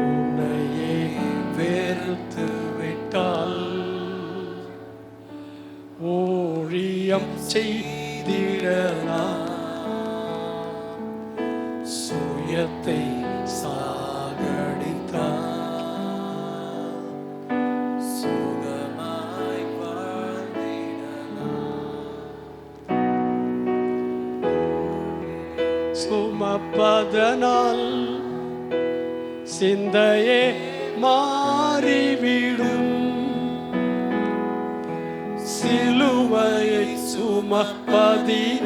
உன்னையே வெறுத்து விட்டால் ஊழியம் செய்திடலாம், சுயத்தை சாகடித்தால் சுகமாய் வாழ்ந்திடலாம். சுமப்பதனால் சிந்தையே மாறிவிடும், சிலுவையை சுமப்பதினால்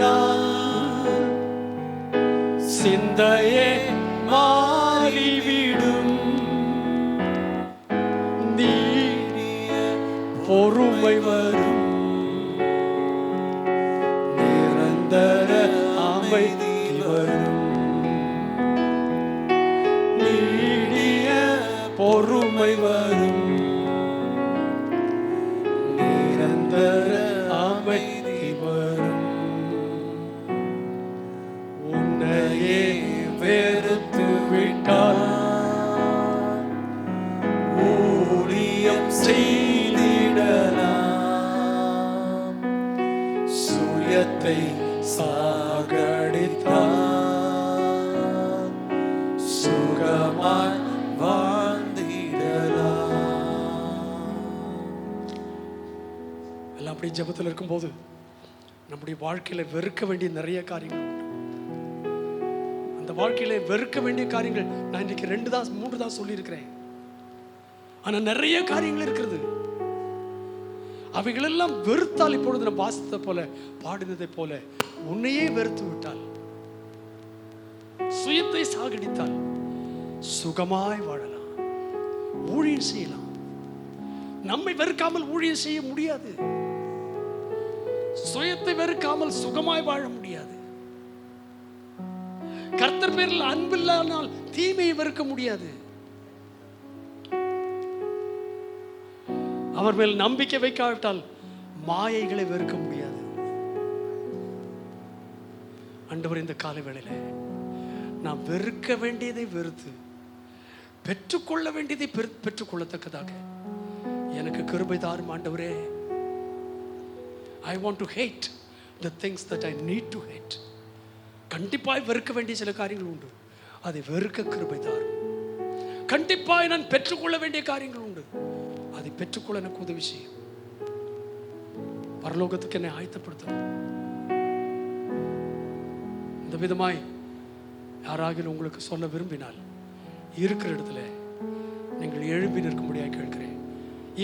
சிந்தையே மாறிவிடும். நீடிய பொறுமை வரும், நிரந்தர அமைதி வரும். நீடிய பொறுமை வரும், நிரந்தர அமைதி வரும். உன்னையே வெறுத்து விட்டால் ஊழியம் செய்திடலாம், சுயத்தை சாகடித்தால் சுகமாய் வாழ்ந்திடலாம். எல்லாம் அப்படி ஜெபத்தில் இருக்கும்போது நம்முடைய வாழ்க்கையில வெறுக்க வேண்டிய நிறைய காரியங்கள் உண்டு. அந்த வாழ்க்கையில வெறுக்க வேண்டிய காரியங்கள் நான் இன்னைக்கு 3 தான் சொல்லியிருக்கிறேன். ஆனா நிறைய காரியங்கள் இருக்கிறது. அவைகளெல்லாம் வெறுத்தால், இப்பொழுது நான் வாசித்ததை போல பாடினதை போல உன்னையே வெறுத்து விட்டால், சுயத்தை சாகடித்தால் சுகமாய் வாழலாம், ஊழியம் செய்யலாம். நம்மை வெறுக்காமல் ஊழியம் செய்ய முடியாது. சுயத்தை வெறுக்காமல் சுகமாய் வாழ முடியாது. கர்த்தர் பேரில் அன்பில்லாமல் தீமையை வெறுக்க முடியாது. அவர் மேல் நம்பிக்கை வைக்காவிட்டால் மாயைகளை வெறுக்க முடியாது. ஆண்டவர், இந்த காலை வேளையில நான் வெறுக்க வேண்டியதை வெறுத்து பெற்றுக்கொள்ள வேண்டியதை பெற்றுக்கொள்ளத்தக்கதாக எனக்கு கிருபை தாரும் ஆண்டவரே. I want to hate the things that I need to hate. கண்டிப்பாய் வெறுக்க வேண்டிய சில காரியங்கள் உண்டு, அதை வெறுக்க கிருபை தாரும். கண்டிப்பாய் நான் பெற்றுக்கொள்ள வேண்டிய காரியங்கள் உண்டு, அதை பெற்றுக்கொள்ள எனக்கு உதவி செய்யும். பரலோகத்துக்கு என்னை ஆயத்தப்படுத்தும். இந்த விதமாய் யாராகிலும் உங்களுக்கு சொல்ல விரும்பினால் இருக்கிற இடத்துல நீங்கள் எழுப்பி நிற்கும்படியாக கேட்கிறேன்.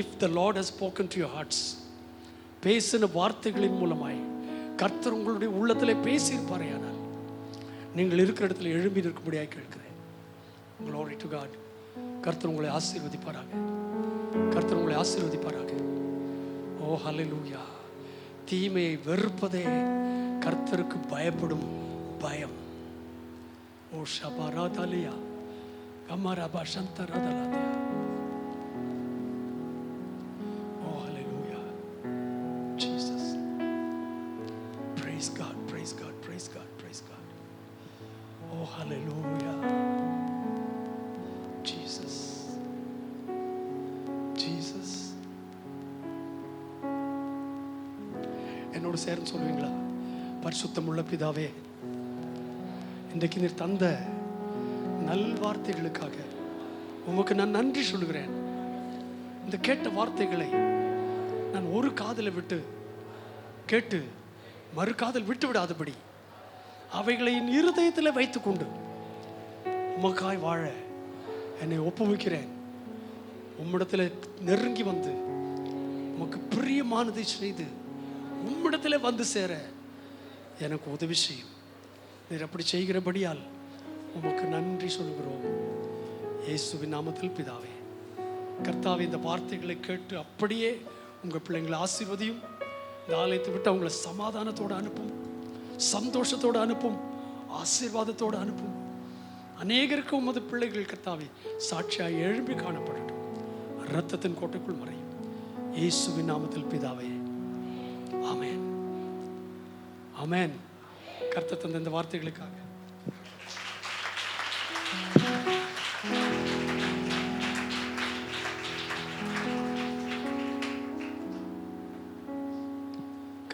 If the Lord has spoken to your hearts, பேசின வார்த்தைகளின் மூலமாய் கர்த்தர் உங்களுடைய உள்ளத்திலே பேசியிருப்பாரையானால் நீங்கள் இருக்கிற இடத்துல எழும்பி நிற்கும்படியாக கேட்கிறேன். Glory to God. கர்த்தர் உங்களை ஆசீர்வதிப்பாராக. கர்த்தர் உங்களை ஆசீர்வதிப்பாராக. ஓ ஹல்லேலூயா. தீமையை வெறுப்பதே கர்த்தருக்கு பயப்படும் பயம். ஓ ஷபராதலியா கமரபா சந்தரதலதியா. Oh, hallelujah. Jesus. Praise God, praise God, praise God, praise God. Oh, hallelujah. Jesus. Jesus. என்னோடு சேர்ந்து சொல்லுவீங்களா? பரிசுத்தமுள்ள பிதாவே, இன்றைக்கு நீர் தந்த நல்வார்த்தைகளுக்காக உமக்கு நான் நன்றி சொல்லுகிறேன். இந்த கேட்ட வார்த்தைகளை நான் ஒரு காதில் விட்டு கேட்டு மறு காதில் விட்டு விடாதபடி அவைகளை என் இருதயத்தில் வைத்துக்கொண்டு உமக்காய் வாழ என்னை ஒப்புவிக்கிறேன். உம்மிடத்தில் நெருங்கி வந்து உமக்கு பிரியமானதை செய்து உம்மிடத்தில் வந்து சேர எனக்கு உதவி செய்யும். நீர் அப்படி செய்கிறபடியால் உமக்கு நன்றி சொல்கிறோம். இயேசுவின் நாமத்தில் பிதாவே. கர்த்தாவே, இந்த வார்த்தைகளை கேட்டு அப்படியே உங்கள் பிள்ளைங்களை ஆசீர்வதியும். இந்த ஆலயத்தை விட்டு அவங்களை சமாதானத்தோடு அனுப்பும், சந்தோஷத்தோடு அனுப்பும், ஆசீர்வாதத்தோடு அனுப்பும். அநேகருக்கு உமது பிள்ளைகள் கர்த்தாவே சாட்சியாய் எழும்பி காணப்படட்டும். இரத்தத்தின் கோட்டைக்குள் மறையும். இயேசுவின் நாமத்தில் பிதாவே. ஆமென், ஆமென். கர்த்தர் தந்த இந்த வார்த்தைகளுக்காக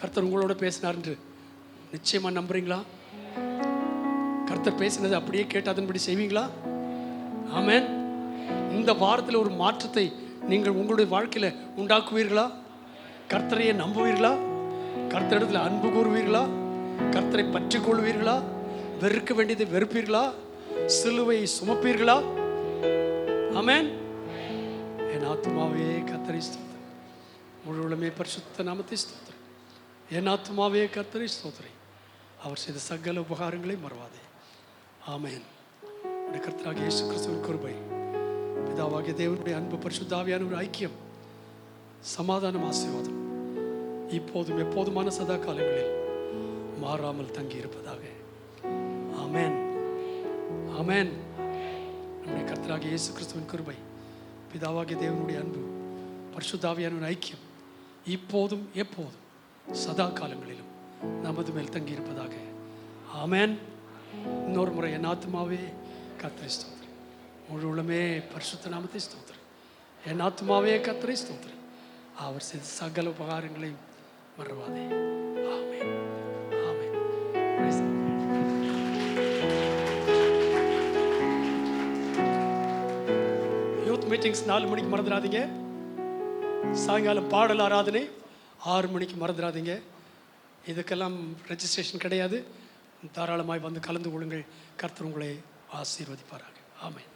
கர்த்தர் உங்களோட பேசினார் என்று நிச்சயமா நம்புறீங்களா? கர்த்தர் பேசினது அப்படியே கேட்டு அதன்படி செய்வீங்களா? ஆமென். இந்த வாரத்தில் ஒரு மாற்றத்தை நீங்கள் உங்களுடைய வாழ்க்கையில உண்டாக்குவீர்களா? கர்த்தரையே நம்புவீர்களா? கர்த்தரிடத்தில் அன்பு கூறுவீர்களா? கர்த்தரை பற்றி கொள்வீர்களா? வெறுக்க வேண்டியதை வெறுப்பீர்களா? சிலுவையை சுமப்பீர்களா? ஆமென். என் ஆத்துமாவே கர்த்தரை ஸ்தோத்திரி, முழு உள்ளமே பரிசுத்த நாமத்தை ஸ்தோத்திரி. என் ஆத்துமாவே கர்த்தரை ஸ்தோத்திரி, அவர் செய்த சகல உபகாரங்களை மறவாதே. ஆமென். உடைய கர்த்தராகிய இயேசு கிறிஸ்துவின் கிருபை, பிதாவாகிய தேவனுடைய அன்பு, பரிசுத்த ஆவியான ஒரு ஐக்கியம், சமாதானம், ஆசீர்வாதம் இப்போதும் எப்போதுமான சதா காலங்களில் மாறாமல் தங்கி இருப்பதாக. ஆமென், ஆமென். நம்முடைய கர்த்தராகிய இயேசு கிறிஸ்துவின் கிருபை, பிதாவாகிய தேவனுடைய அன்பு, பரிசுத்த ஆவியான ஒரு ஐக்கியம் இப்போதும் எப்போதும் சதா காலங்களிலும் நமது மேல் தங்கி இருப்பதாக. ஆமென். இன்னொரு முறை, என் ஆத்துமாவே கர்த்தரை ஸ்தோத்திரி, முழு உள்ளமே பரிசுத்த நாமத்தை ஸ்தோத்திரி. என் ஆத்துமாவே கர்த்தரை ஸ்தோத்திரி, அவர் செய்த சகல உபகாரங்களையும் மறவாதே. ஆமென், ஆமென். Praise the Lord. Youth meetings 4 மணிக்கு மறந்துடாதீங்க. சாயங்காலம் பாடல் ஆராதனை 6 மணிக்கு மறந்துடாதீங்க. இதுக்கெல்லாம் ரெஜிஸ்ட்ரேஷன் கிடையாது. தாராளமாய் வந்து கலந்து கொள்ளுங்கள். கர்த்தர் உங்களை ஆசீர்வதிப்பாராக. ஆமென்.